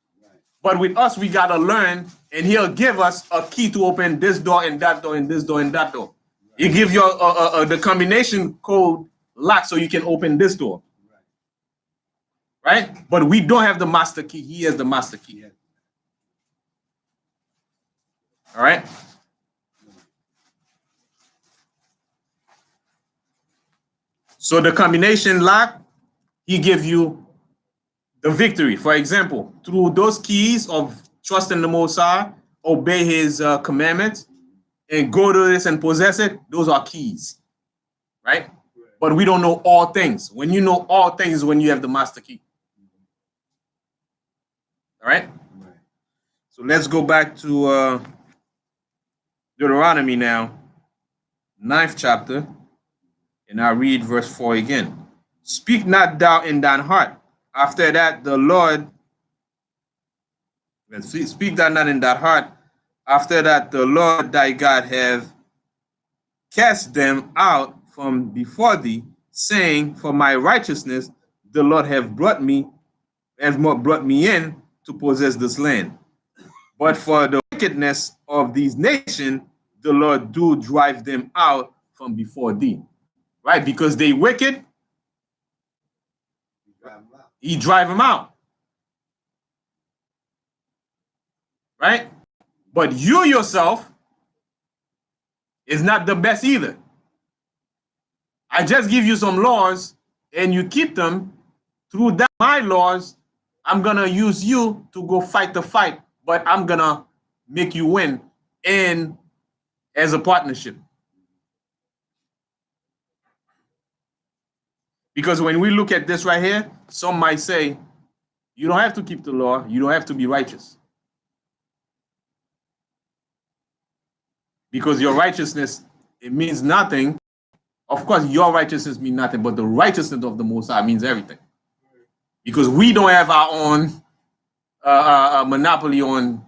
But with us, we got to learn, and He'll give us a key to open this door and that door and this door and that door. He give you the combination code lock so you can open this door. Right? But we don't have the master key. He has the master key. All right? So the combination lock, He give you the victory. For example, through those keys of trusting the Most High, obey His commandments, and go to this and possess it, those are keys. Right? But we don't know all things. When you know all things is when you have the master key. All right? So let's go back to Deuteronomy now, 9th chapter, and I'll read verse 4 again. Speak not thou in thine heart. After that, the Lord, speak thou not in that heart. After that, the Lord thy God have cast them out from before thee, saying, for my righteousness, the Lord have brought me in to possess this land. But for the wickedness of these nations, the Lord do drive them out from before thee. Right? Because they wicked, He drive them out. right? But you yourself is not the best either. I just give you some laws and you keep them. Through that, my laws, I'm gonna use you to go fight the fight, but I'm gonna make you win and as a partnership. Because when we look at this right here, some might say, you don't have to keep the law, you don't have to be righteous. Because your righteousness, it means nothing. Of course, your righteousness means nothing, but the righteousness of the Most High means everything. Because we don't have our own monopoly on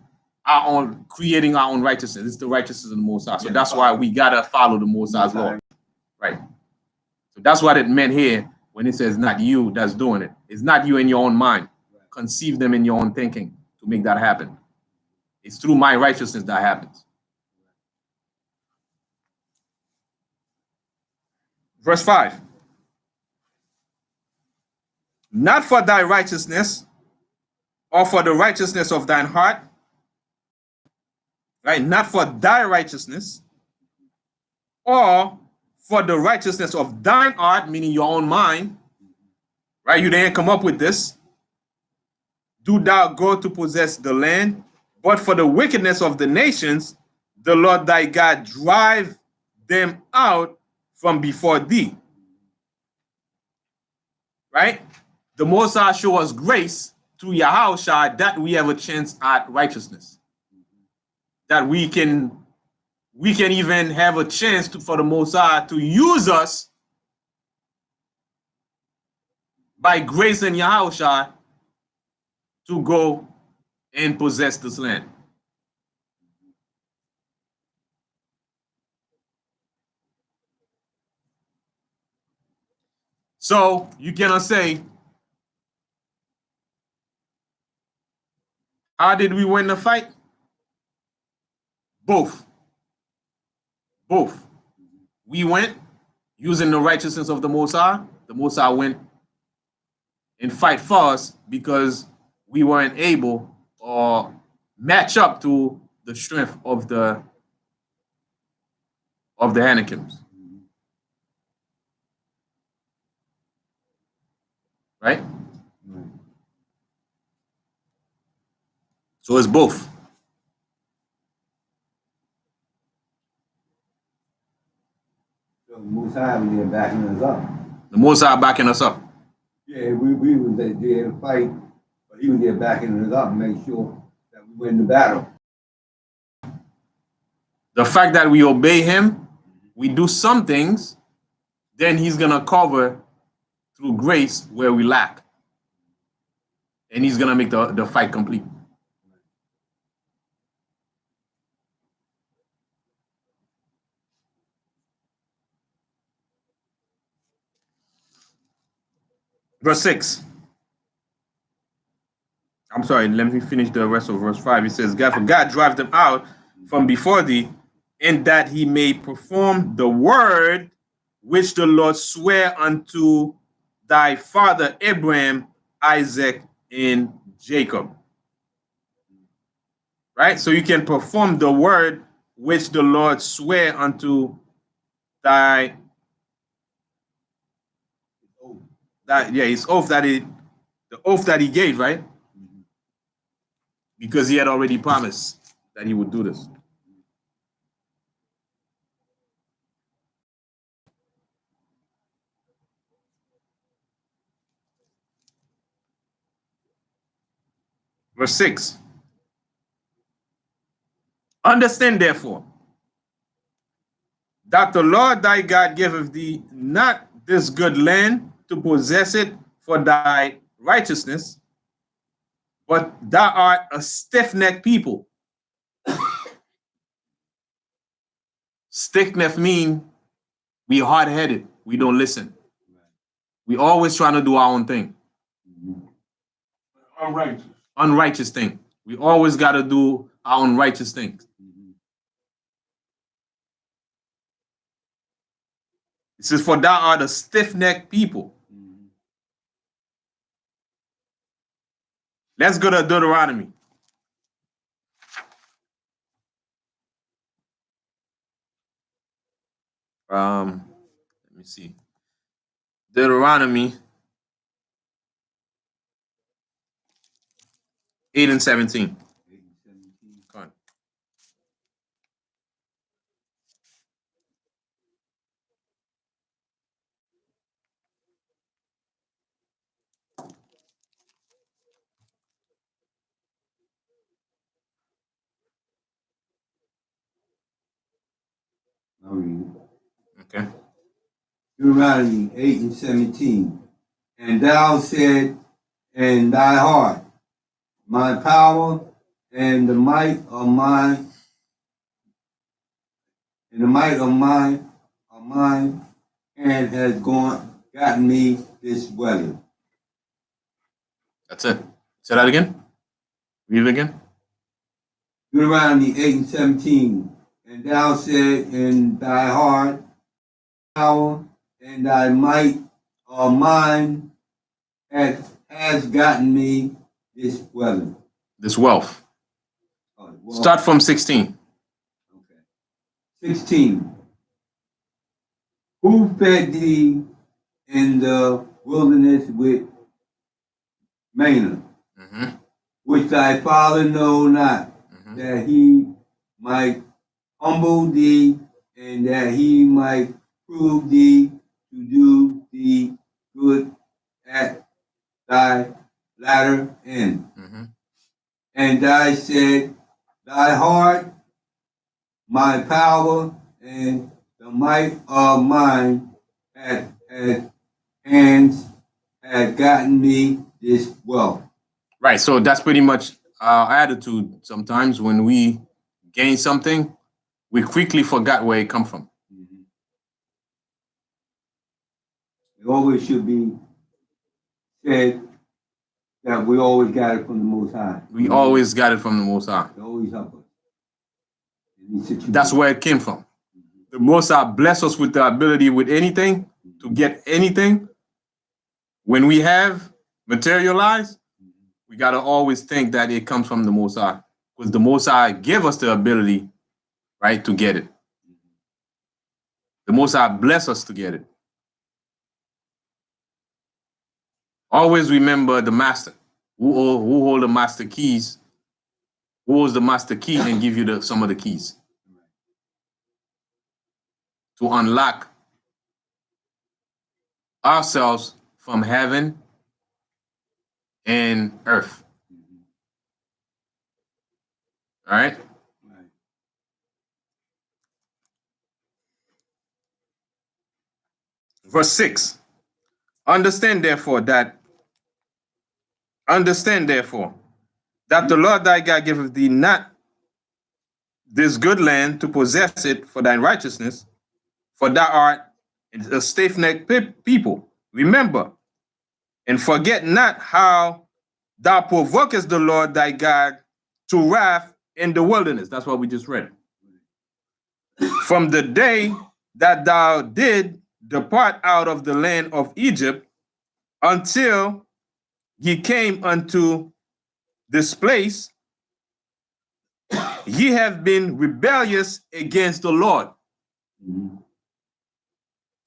our own creating our own righteousness. It's the righteousness of the Most High. So that's why we gotta follow the Most High's law. Right. So that's what it meant here when it says not you that's doing it. It's not you in your own mind. Conceive them in your own thinking to make that happen. It's through my righteousness that happens. Verse 5. Not for thy righteousness or for the righteousness of thine heart, right? Not for thy righteousness or for the righteousness of thine heart, meaning your own mind, right? You didn't come up with this. Do thou go to possess the land, but for the wickedness of the nations, the Lord thy God drive them out from before thee. Right? The Most High show us grace through Yahushua that we have a chance at righteousness. That we can even have a chance for the Most High to use us by grace in Yahushua to go and possess this land. So you cannot say, how did we win the fight? Both. Both. We went using the righteousness of the Most High. The Most High went and fight for us because we weren't able or match up to the strength of the Anakims. Right? So it's both. So Most High was there backing us up. The Most High backing us up. Yeah, we was there to fight, but he was there backing us up and make sure that we win the battle. The fact that we obey him, we do some things, then he's going to cover through grace where we lack. And he's going to make the fight complete. Verse 6. I'm sorry, let me finish the rest of verse 5. It says, God, for God drive them out from before thee, in that he may perform the word which the Lord sware unto thy father Abraham, Isaac, and Jacob. Right? So you can perform the word which the Lord sware unto his oath the oath that he gave, right? Because he had already promised that he would do this. Verse 6. Understand, therefore, that the Lord thy God giveth thee not this good land to possess it for thy righteousness, but thou art a stiff-necked people. Stiff-necked mean we hard-headed. We don't listen. We always trying to do our own thing. Unrighteous thing. We always got to do our unrighteous things. It says, for thou art a stiff-necked people. Let's go to Deuteronomy. Let me see. Deuteronomy 8 and 17. 8 and 17. Come on. I'll read it. Okay. Deuteronomy 8 and 17. And thou said in thy heart, my power and the might of mine, and the might of mine, hand has gotten me this weather. That's it. Say that again. Read it again. Deuteronomy 8 and 17. And thou said in thy heart, power and thy might of mine has gotten me this weather. This wealth. Well, Start from 16. okay. 16. Who fed thee in the wilderness with manna, which thy father know not, that he might humble thee, and that he might prove thee to do thee good at thy latter end. And I said, thy heart, my power, and the might of mine hands had gotten me this wealth. Right. So that's pretty much our attitude. Sometimes when we gain something, we quickly forgot where it come from. It always should be said that we always got it from the Most High. We always got it from the Most High. It always help us. That's where it came from. The Most High bless us with the ability with anything, to get anything. When we have materialized, we got to always think that it comes from the Most High, because the Most High give us the ability, right, to get it. The Most High bless us to get it. Always remember the master. Who hold the master keys? Who holds the master key and give you some of the keys to unlock ourselves from heaven and earth. All right? Verse 6. Understand therefore that the Lord thy God giveth thee not this good land to possess it for thine righteousness, for thou art a stiff-necked people. Remember, and forget not how thou provokest the Lord thy God to wrath in the wilderness. That's what we just read. From the day that thou did depart out of the land of Egypt, until ye came unto this place, ye have been rebellious against the Lord.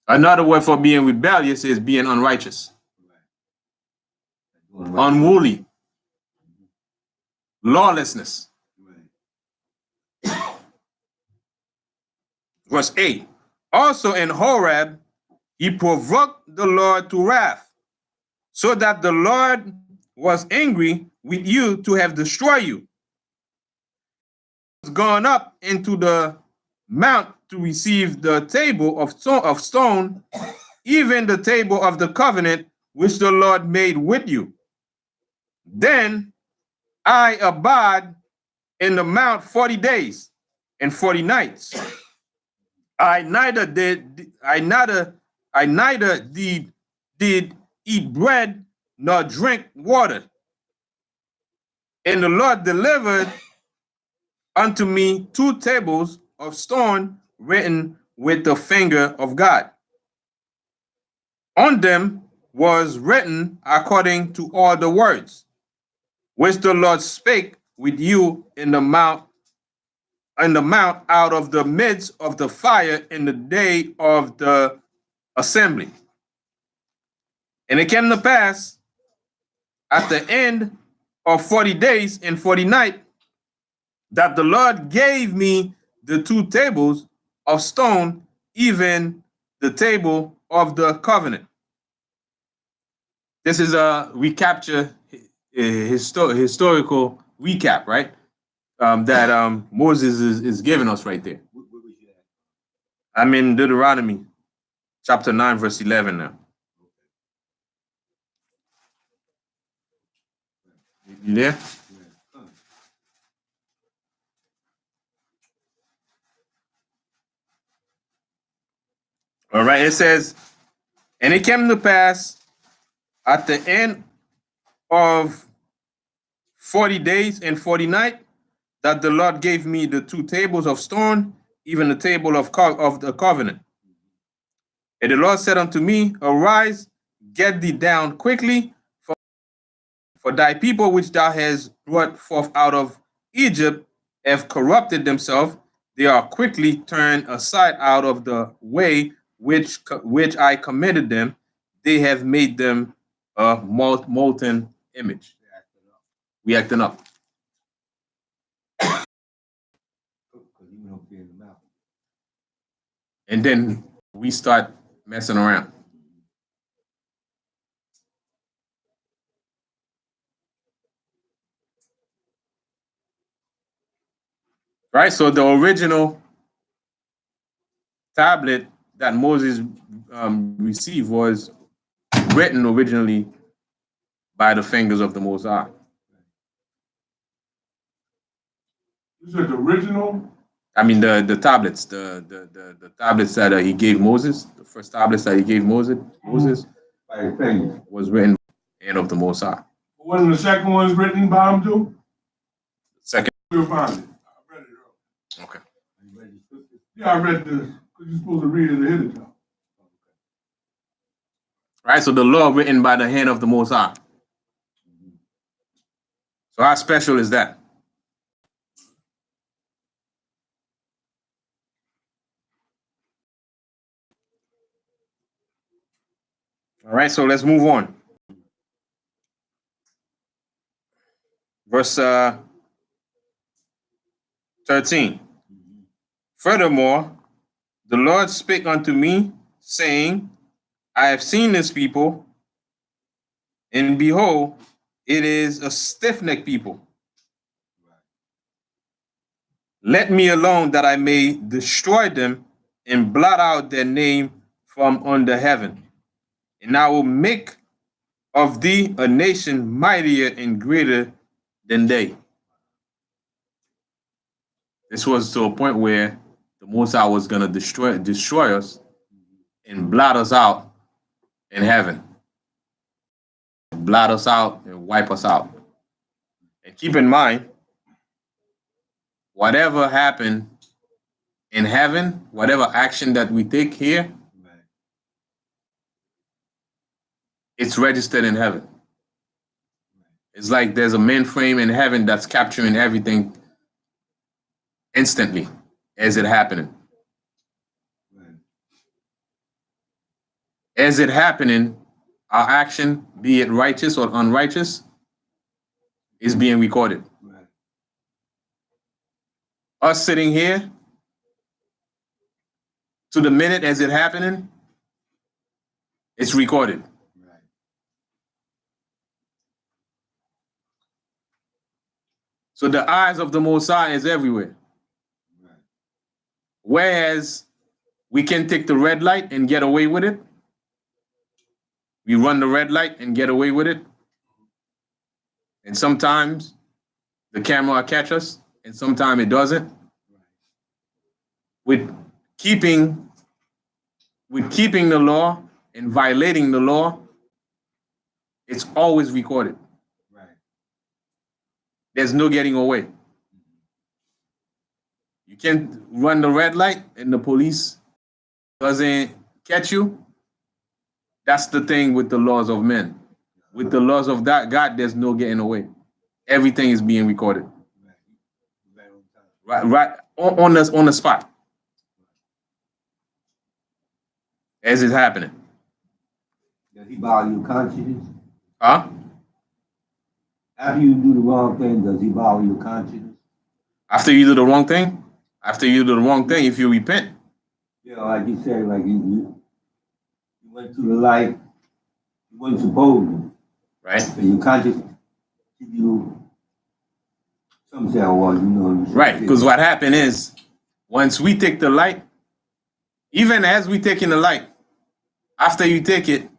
Another word for being rebellious is being unrighteous, unruly, lawlessness. Verse 8. Also in Horeb, he provoked the Lord to wrath, so that the Lord was angry with you to have destroyed you. He was gone up into the mount to receive the table of stone, even the table of the covenant which the Lord made with you. Then I abide in the mount 40 days and 40 nights. I neither did eat bread nor drink water. And the Lord delivered unto me 2 tables of stone written with the finger of God. On them was written according to all the words which the Lord spake with you in the mount on the mount out of the midst of the fire in the day of the assembly. And it came to pass at the end of 40 days and 40 nights that the Lord gave me the 2 tables of stone, even the table of the covenant. This is a recapture, historical recap, right? That Moses is giving us right there. What was you at? I'm in Deuteronomy chapter 9, verse 11 now. You there? Yeah. All right, it says, and it came to pass at the end of 40 days and 40 nights that the Lord gave me the 2 tables of stone, even the table of the covenant. And the Lord said unto me, arise, get thee down quickly, for thy people which thou hast brought forth out of Egypt have corrupted themselves. They are quickly turned aside out of the way which I commanded them. They have made them a molten image. We acting up. Because you went up there in the mouth. And then we start messing around. Right? So the original tablet that Moses received was written originally by the fingers of the Most High. You said the original? I mean the tablets, the tablets that he gave Moses, the first tablets that he gave Moses By his fingers. was written by the hand of the Most High. Wasn't the second one's written by him too? Second. We'll find it. I read it earlier. Okay. You read the scripture? Yeah, I read this because you're supposed to read it ahead of time. Right, so the law written by the hand of the Most High. So how special is that? All right, so let's move on. Verse 13. Furthermore, the Lord spake unto me, saying, I have seen this people, and behold, it is a stiff-necked people. Let me alone that I may destroy them and blot out their name from under heaven. And I will make of thee a nation mightier and greater than they. This was to a point where the Most High was going to destroy us and blot us out in heaven. Blot us out and wipe us out. And keep in mind, whatever happened in heaven, whatever action that we take here, it's registered in heaven. It's like there's a mainframe in heaven that's capturing everything instantly as it happening. As it happening, our action, be it righteous or unrighteous, is being recorded. Us sitting here, to the minute as it happening, it's recorded. So the eyes of the Most High is everywhere. Whereas we can take the red light and get away with it. We run the red light and get away with it. And sometimes the camera will catch us, and sometimes it doesn't. With keeping the law and violating the law, it's always recorded. There's no getting away. You can't run the red light and the police doesn't catch you. That's the thing with the laws of men. With the laws of that God, there's no getting away. Everything is being recorded. Right on the spot as it's happening. Does he bother your conscience? Huh? After you do the wrong thing, does he bother your conscience? After you do the wrong thing, if you repent, Yeah, like you said, like you went to the light, you weren't supposed to. right? So your conscience give you some say, oh, well, you know, you should Right, because what happened is once we take the light, even as we take in the light, after you take it,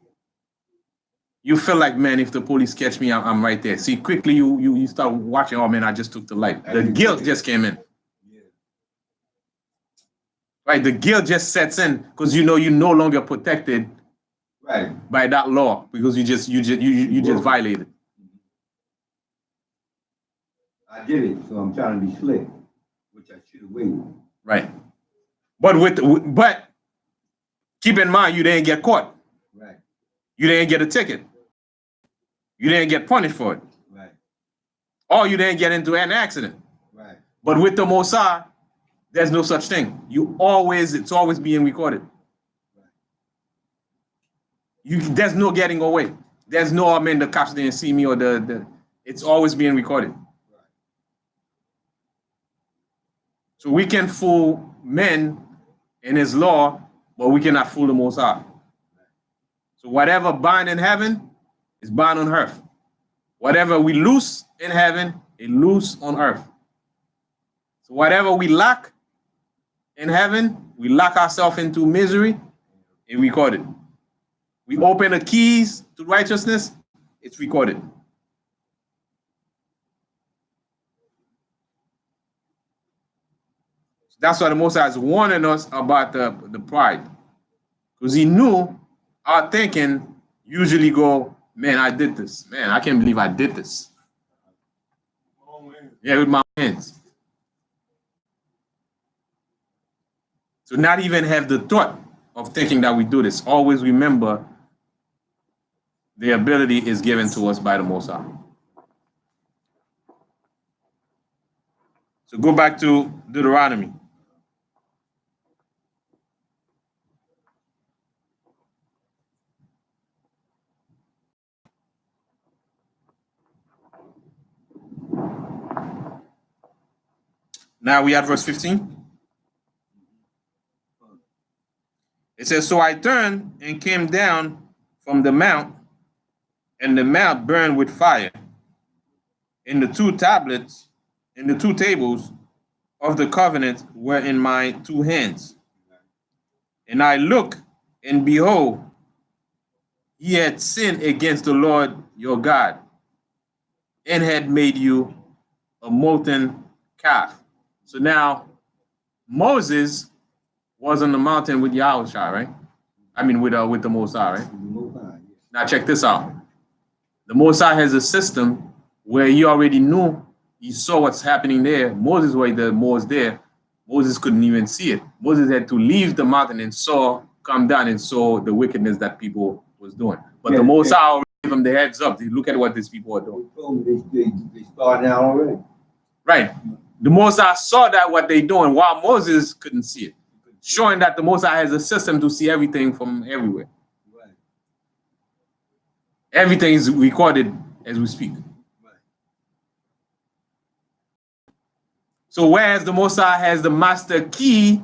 you feel like, man, if the police catch me, I'm right there. See, quickly you start watching, oh man, I just took the light. The guilt just came in. Yeah. Right, the guilt just sets in because you know you're no longer protected Right. by that law because you just violated. I did it, so I'm trying to be slick, which I should have waited. Right. But keep in mind you didn't get caught. Right. You didn't get a ticket. You didn't get punished for it. Right. Or you didn't get into an accident. Right. But with the Most High, there's no such thing. It's always being recorded. There's no getting away. There's no, I mean, the cops didn't see me or it's always being recorded. So we can fool men in his law, but we cannot fool the Most High. So whatever bind in heaven is bound on earth. Whatever we loose in heaven, it loose on earth. So whatever we lack in heaven, we lock ourselves into misery, and recorded. We open the keys to righteousness, it's recorded. That's why the Most High is warning us about the pride. Because he knew our thinking usually go, man, I did this. Man, I can't believe I did this. Yeah, with my hands. So not even have the thought of thinking that we do this. Always remember the ability is given to us by the Most High. So go back to Deuteronomy. Now we at verse 15. It says, so I turned and came down from the mount, and the mount burned with fire. And the two tablets, and the two tables of the covenant were in my two hands. And I looked, and behold, ye had sinned against the Lord your God, and had made you a molten calf. So now Moses was on the mountain with Yahushua, right? I mean with the Most High, right? Now check this out. The Most High has a system where he already knew, he saw what's happening there. Moses was there. Moses couldn't even see it. Moses had to leave the mountain and come down and saw the wickedness that people was doing. But the Most High already gave them the heads up. Look at what these people are doing. They started out already. Right. The Most High saw that what they're doing while Moses couldn't see it. Showing that the Most High has a system to see everything from everywhere. Right. Everything is recorded as we speak. Right. So whereas the Most High has the master key,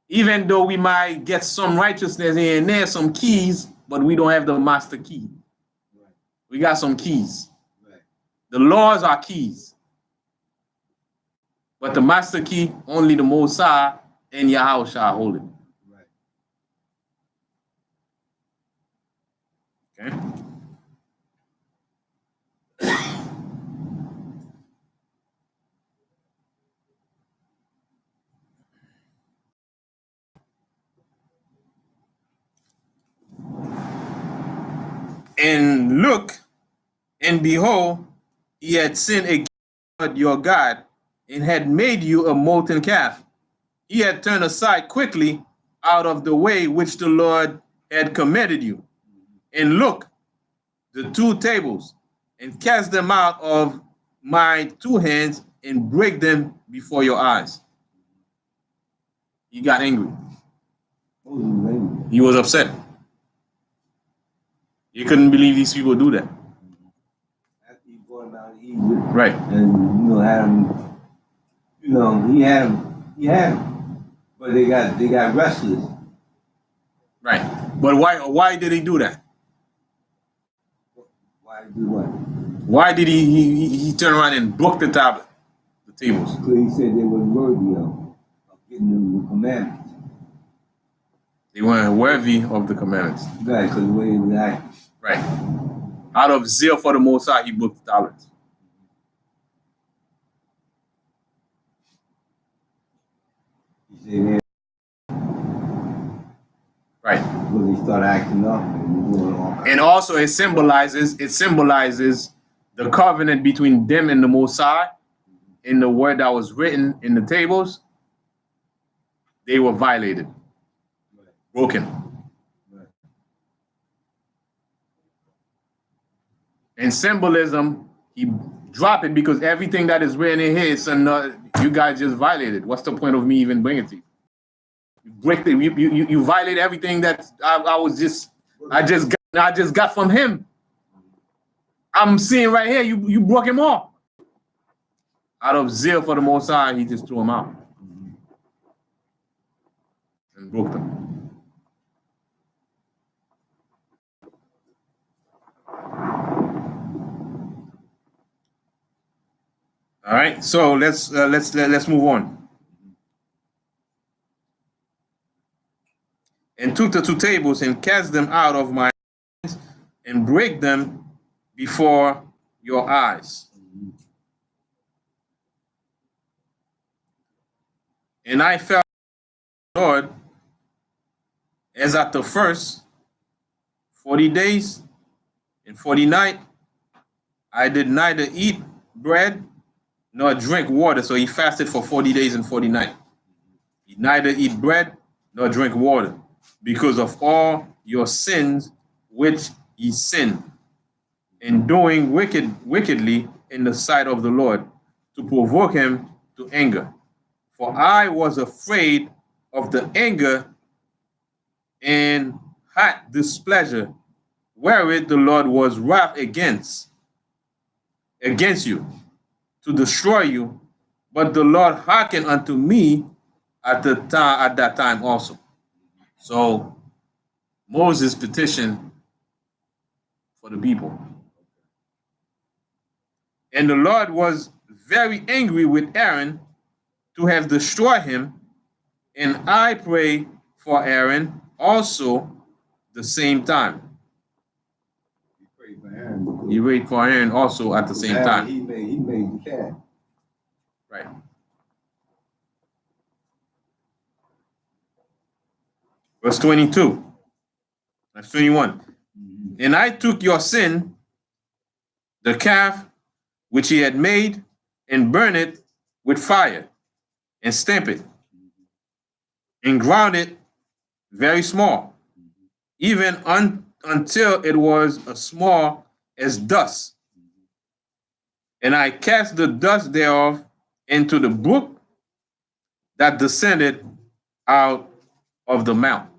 even though we might get some righteousness here and there, some keys, but we don't have the master key. Right. We got some keys. Right. The laws are keys. But the master key, only the Most High and Yahushua hold it. Right. Okay. And look, and behold, he had sinned against your God, and had made you a molten calf. He had turned aside quickly out of the way which the Lord had commanded you. And look, the two tables, and cast them out of my two hands, and break them before your eyes. He got angry. He was upset. He couldn't believe these people do that. After he brought him out of Egypt, Right. and had him, he had him, but they got restless. Right. But why did he do that? Why do what? Why did he turn around and broke the tablet, the tables? Because he said they weren't worthy of getting them the commandments. They weren't worthy of the commandments. Right, because the way he was acting. Right. Out of zeal for the Most High, he broke the tablets. He said, right. When he started acting up and doing all kinds. And also it symbolizes the covenant between them and the Most High. In the word that was written in the tables, they were violated, broken. In symbolism, he dropped it because everything that is written in here is you guys just violated. What's the point of me even bringing it to you? You break you violate everything that I just got from him. I'm seeing right here, you broke him off. Out of zeal for the Most High, he just threw him out and broke them. All right, so let's move on. And took the two tables and cast them out of my hands and break them before your eyes. And I felt, Lord, as at the first 40 days and 40 nights, I did neither eat bread nor drink water. So he fasted for 40 days and 40 nights. He neither eat bread nor drink water because of all your sins which he sinned in doing wickedly in the sight of the Lord to provoke him to anger. For I was afraid of the anger and hot displeasure wherewith the Lord was wrath against you to destroy you. But the Lord hearkened unto me at that time also. So Moses petitioned for the people. And the Lord was very angry with Aaron to have destroyed him. And I pray for Aaron also the same time. He prayed for Aaron also at the same time. He made the calf. Right. Verse 22. That's 21. And I took your sin, the calf which he had made, and burned it with fire, and stamped it, and ground it very small, even until it was as small as dust. And I cast the dust thereof into the brook that descended out of the mount.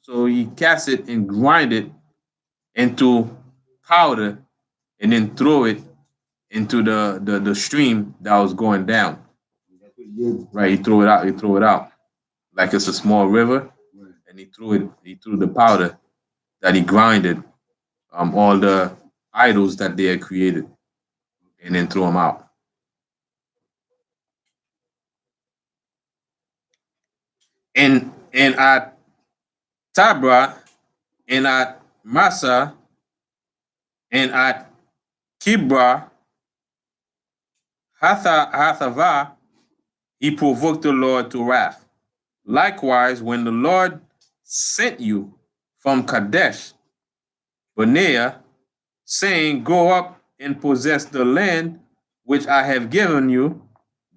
So he cast it and grind it into powder and then throw it into the stream that was going down. Right, he threw it out like it's a small river, and he threw the powder that he grinded all the idols that they had created, and then threw them out. And at Tabra, and at Massa, and at Kibra, Hathava, he provoked the Lord to wrath. Likewise, when the Lord sent you from Kadesh Barnea, saying, go up and possess the land which I have given you,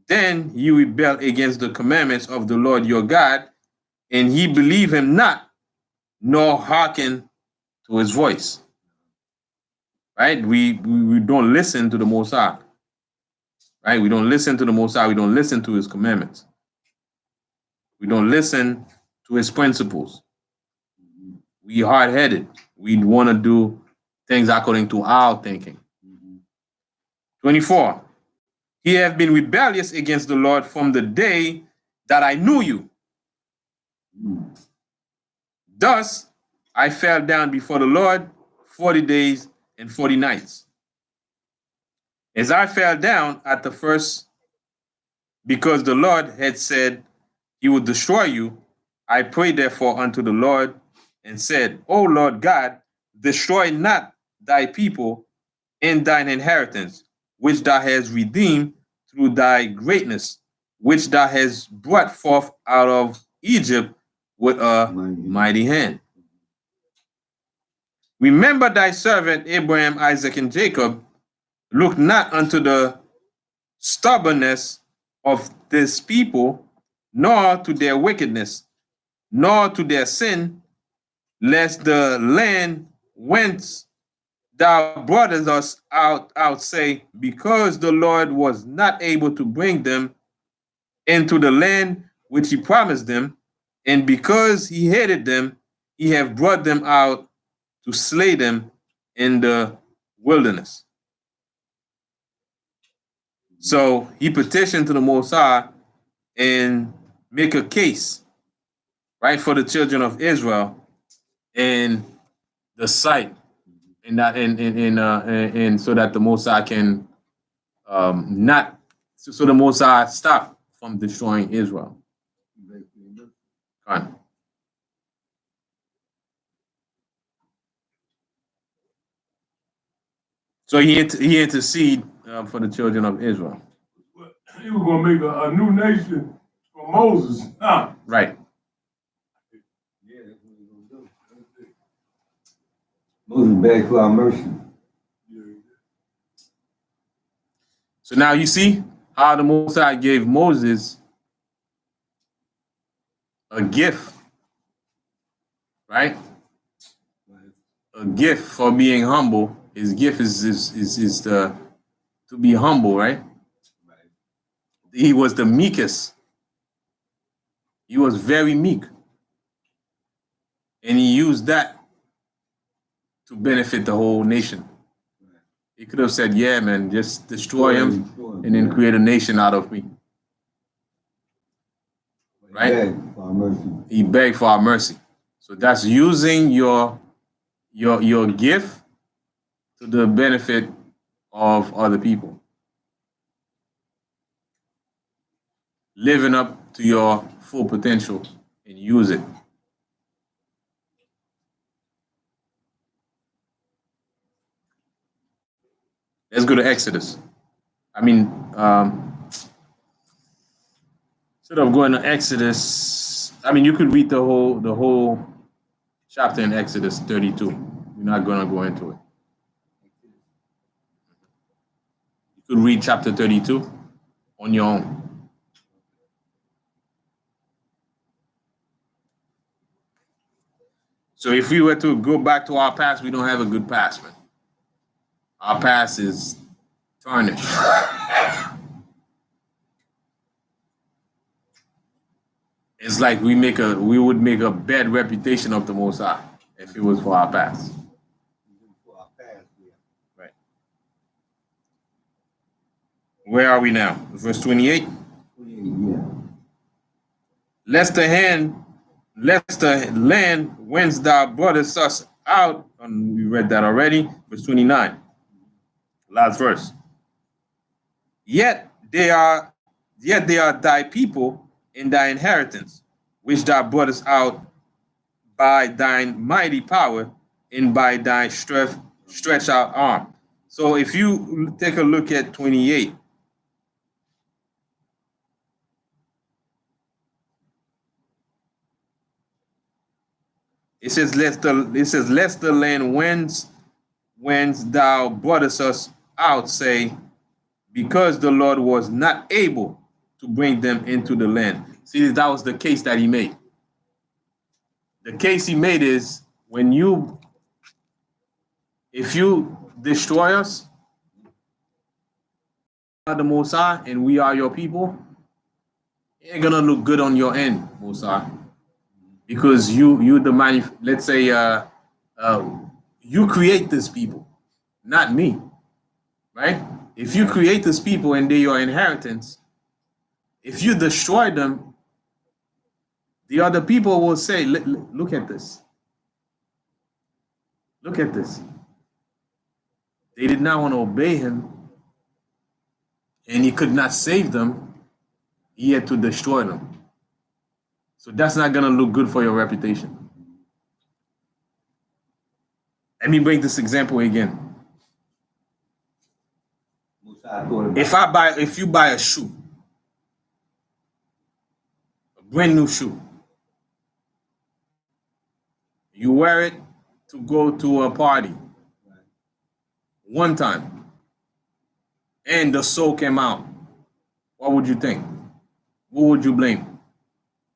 then you rebelled against the commandments of the Lord your God, and ye believe him not, nor hearken to his voice. Right? We don't listen to the Most High. right? We don't listen to the Most High. We don't listen to his commandments. We don't listen to his principles. We hard-headed. We want to do things according to our thinking. 24. He have been rebellious against the Lord from the day that I knew you. Thus, I fell down before the Lord 40 days and 40 nights. As I fell down at the first, because the Lord had said he would destroy you, I prayed therefore unto the Lord and said, O Lord God, destroy not thy people and thine inheritance, which thou hast redeemed through thy greatness, which thou hast brought forth out of Egypt with a mighty hand. Remember thy servant Abraham, Isaac, and Jacob. Look not unto the stubbornness of this people, nor to their wickedness, nor to their sin, lest the land whence thou broughtest us out say, because the Lord was not able to bring them into the land which he promised them, and because he hated them, he have brought them out to slay them in the wilderness. So he petitioned to the Most High and make a case, right, for the children of Israel in the sight, and that and so that the Most High can not so the Most High stop from destroying Israel. Fine. So he intercede for the children of Israel. He was going to make a new nation for Moses. Huh? Right. Yeah, that's what he's gonna do. Moses begged for our mercy. So now you see how the Most High gave Moses a gift, right? A gift for being humble. His gift is to be humble, right? He was the meekest. He was very meek. And he used that to benefit the whole nation. He could have said, yeah, man, just destroy him and then create a nation out of me. Right? He begged for our mercy. So that's using your gift to the benefit of other people. Living up to your full potential and use it. Let's go to Exodus. Instead of going to Exodus, you could read the whole chapter in Exodus 32. We're not going to go into it. You could read chapter 32 on your own. So if we were to go back to our past, we don't have a good past, man. Our past is tarnished. It's like we would make a bad reputation of the Most High if it was for our past. Right. Where are we now? Verse 28. Yeah. Lest the land whence thou broughtest us out, and we read that already. Verse 29. Last verse. Yet they are thy people in thy inheritance, which thou broughtest out by thine mighty power and by thy stretched out arm. So if you take a look at 28, it says, lest the land whence thou broughtest us out say, because the Lord was not able to bring them into the land. See, that was the case that he made. The case he made is, if you destroy us, are the Most High and we are your people, it ain't gonna look good on your end, Most High, because you the let's say you create this people, not me, right? If you create this people and they're your inheritance, if you destroy them, the other people will say, look at this. Look at this. They did not want to obey him, and he could not save them. He had to destroy them. So that's not going to look good for your reputation. Let me bring this example again. If you buy a shoe, a brand new shoe, you wear it to go to a party one time, and the sole came out, what would you think? Who would you blame?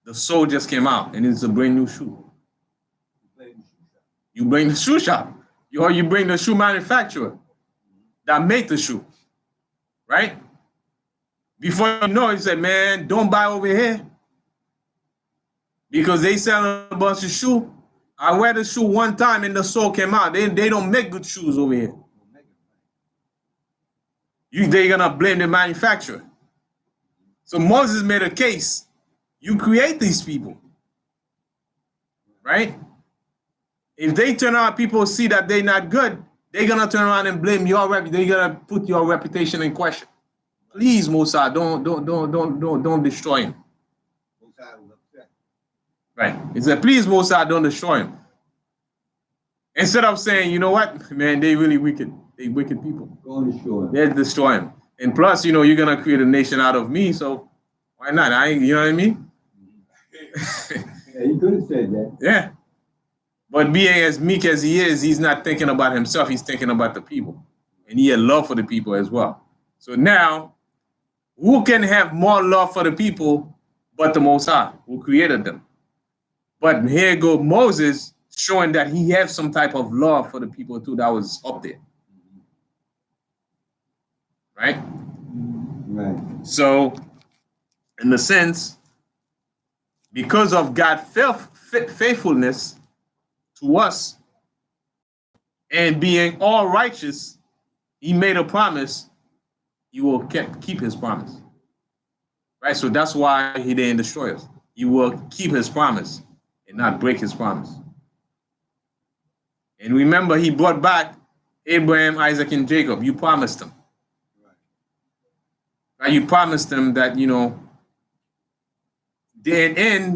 The sole just came out, and it's a brand new shoe. You blame the shoe shop, or you bring the shoe manufacturer that made the shoe, right? Before you know it, you say, man, don't buy over here because they sell a bunch of shoe. I wear the shoe one time and the sole came out. They don't make good shoes over here. They're gonna blame the manufacturer. So Moses made a case. You create these people, right? If they turn out, people see that they're not good, they're gonna turn around and blame your they're gonna put your reputation in question. Please, Musa, don't destroy him. Right. He said, please, Musa, don't destroy him. Instead of saying, you know what, man, they really wicked. They wicked people. Go destroy him. They destroy him. And plus, you're gonna create a nation out of me, so why not? You know what I mean? Yeah, he could have said that. Yeah. But being as meek as he is, he's not thinking about himself, he's thinking about the people. And he had love for the people as well. So now, who can have more love for the people but the Most High, who created them? But here go Moses showing that he has some type of love for the people too that was up there. Right? Right. So, in the sense, because of God's faithfulness to us and being all righteous, he made a promise, he will keep his promise. Right? So that's why he didn't destroy us. He will keep his promise and not break his promise. And remember, he brought back Abraham, Isaac, and Jacob. You promised them. Right? You promised them that,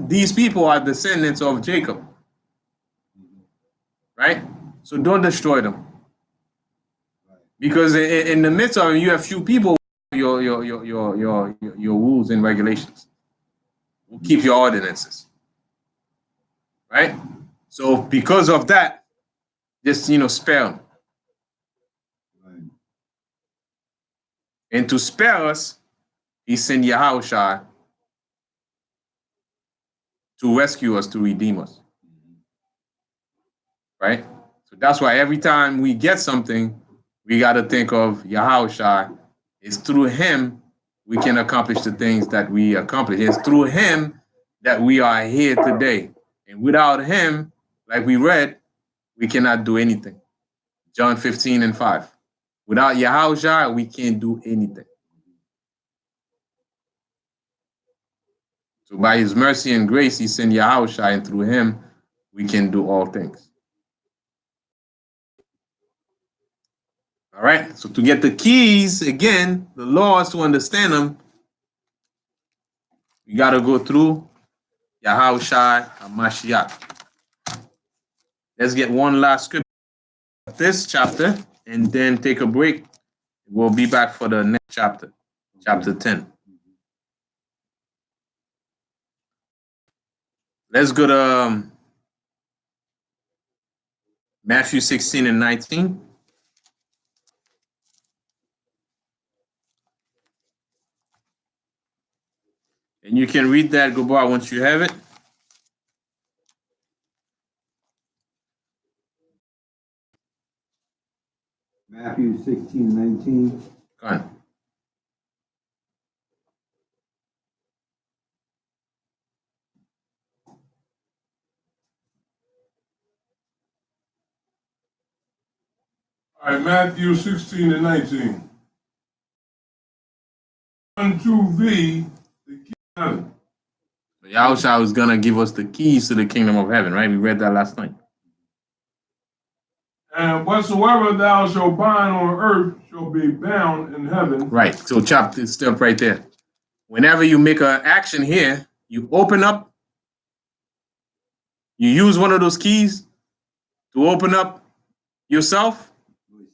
these people are descendants of Jacob. Right? So don't destroy them. Because in the midst of them, you have few people your rules and regulations. Will keep your ordinances. Right? So because of that, just spare them. Right. And to spare us, he sent Yahushua to rescue us, to redeem us. Right? So that's why every time we get something, we got to think of Yahushua. It's through him we can accomplish the things that we accomplish. It's through him that we are here today. And without him, like we read, we cannot do anything. John 15:5. Without Yahushua, we can't do anything. So by his mercy and grace, he sent Yahushua, and through him, we can do all things. All right, so to get the keys, again, the laws, to understand them, you got to go through Yahushua HaMashiach. Let's get one last scripture of this chapter, and then take a break. We'll be back for the next chapter, chapter 10. Let's go to Matthew 16:19. And you can read that, Gobar, once you have it. Matthew 16:19. Go on. All right, Matthew 16 and 19. Unto thee the key of heaven. Yahushua was going to give us the keys to the kingdom of heaven, right? We read that last night. And whatsoever thou shalt bind on earth shall be bound in heaven. Right. So Chapt is still right there. Whenever you make an action here, you open up, you use one of those keys to open up yourself.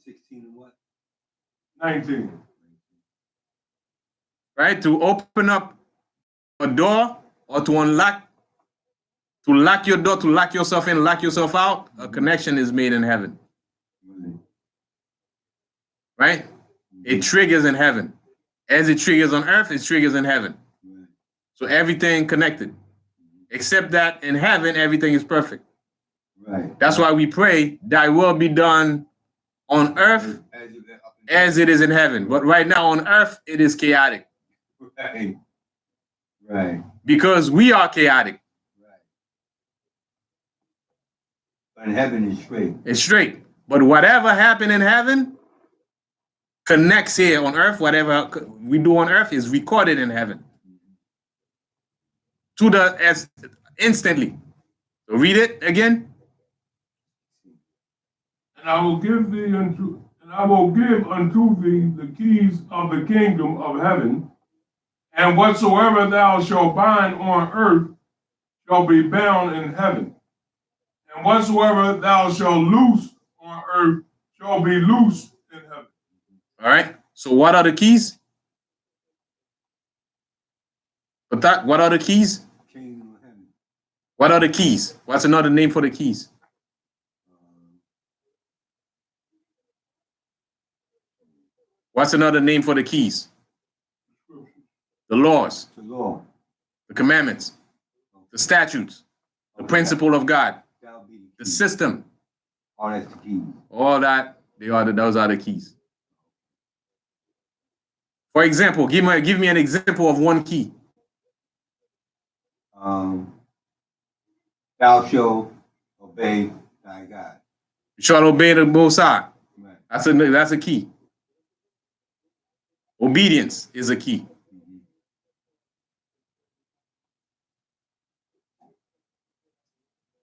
16 and what? 19. Right? To open up a door or to lock your door, to lock yourself in, lock yourself out, a connection is made in heaven. Right? It triggers in heaven. As it triggers on earth, it triggers in heaven. So everything connected. Except that in heaven, everything is perfect. Right. That's why we pray, thy will be done on earth as it is in heaven. But right now on earth, it is chaotic. Right. Right. Because we are chaotic. Right. But heaven is straight. It's straight. But whatever happened in heaven connects here on earth. Whatever we do on earth is recorded in heaven. As instantly. So read it again. And I will give unto thee the keys of the kingdom of heaven, and whatsoever thou shalt bind on earth shall be bound in heaven, and whatsoever thou shalt loose on earth shall be loosed in heaven. All right. So what are the keys? What are the keys? Kingdom of heaven. What are the keys? What's another name for the keys? What's another name for the keys? The laws, The law. the commandments, the statutes, the principle of God, the system. All that's the key. All that, those are the keys. For example, give me an example of one key. Thou shalt obey thy God. You shall obey the Most High. Right. That's a key. Obedience is a key. Mm-hmm.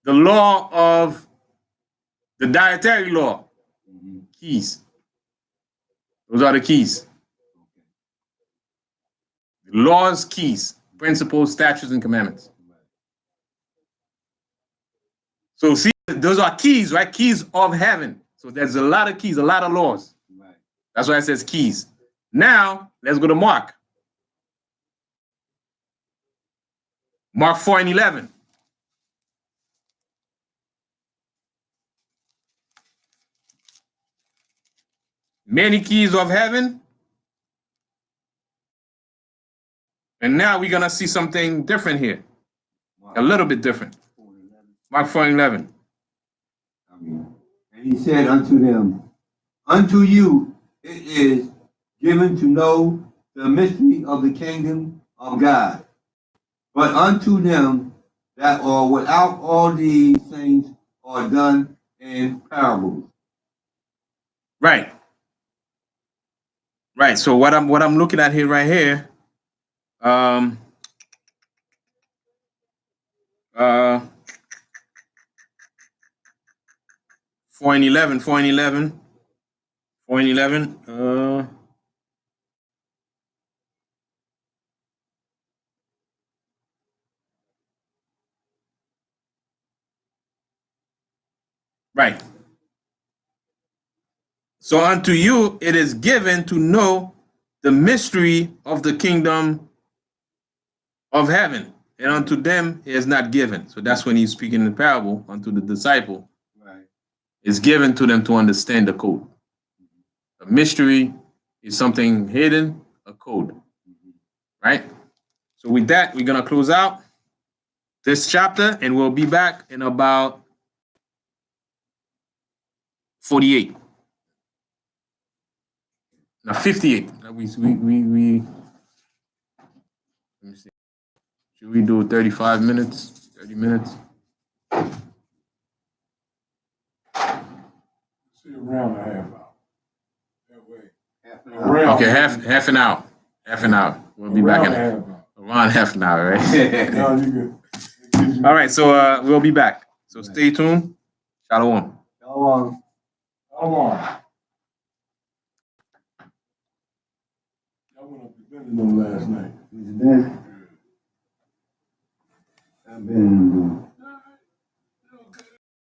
The law of the dietary law. Mm-hmm. Keys. Those are the keys. Okay. Laws, keys, principles, statutes, and commandments. Right. So see, those are keys, right? Keys of heaven. So there's a lot of keys, a lot of laws. Right. That's why it says keys. Now, let's go to Mark. Mark 4 and 11. Many keys of heaven. And now we're going to see something different here. A little bit different. Mark 4 and 11. And he said unto them, unto you it is given to know the mystery of the kingdom of God. But unto them that are without, all these things are done in parables. Right. Right. So what I'm looking at here right here, 4 and 11. Right. So unto you it is given to know the mystery of the kingdom of heaven, and unto them it is not given. So that's when he's speaking in the parable unto the disciple. Right. It's given to them to understand the code. A mystery is something hidden, a code. Right? So with that, we're going to close out this chapter, and we'll be back in about 48. Now 58. Let me see. Should we do 35 minutes? 30 minutes? See, around a half hour. Around. Okay, half an hour. Half an hour. We'll be back in around half an hour, right? No, you good. All right, so we'll be back. So stay tuned. Shalom. Shalom. Come on. I went up to Benjamin last night. I've been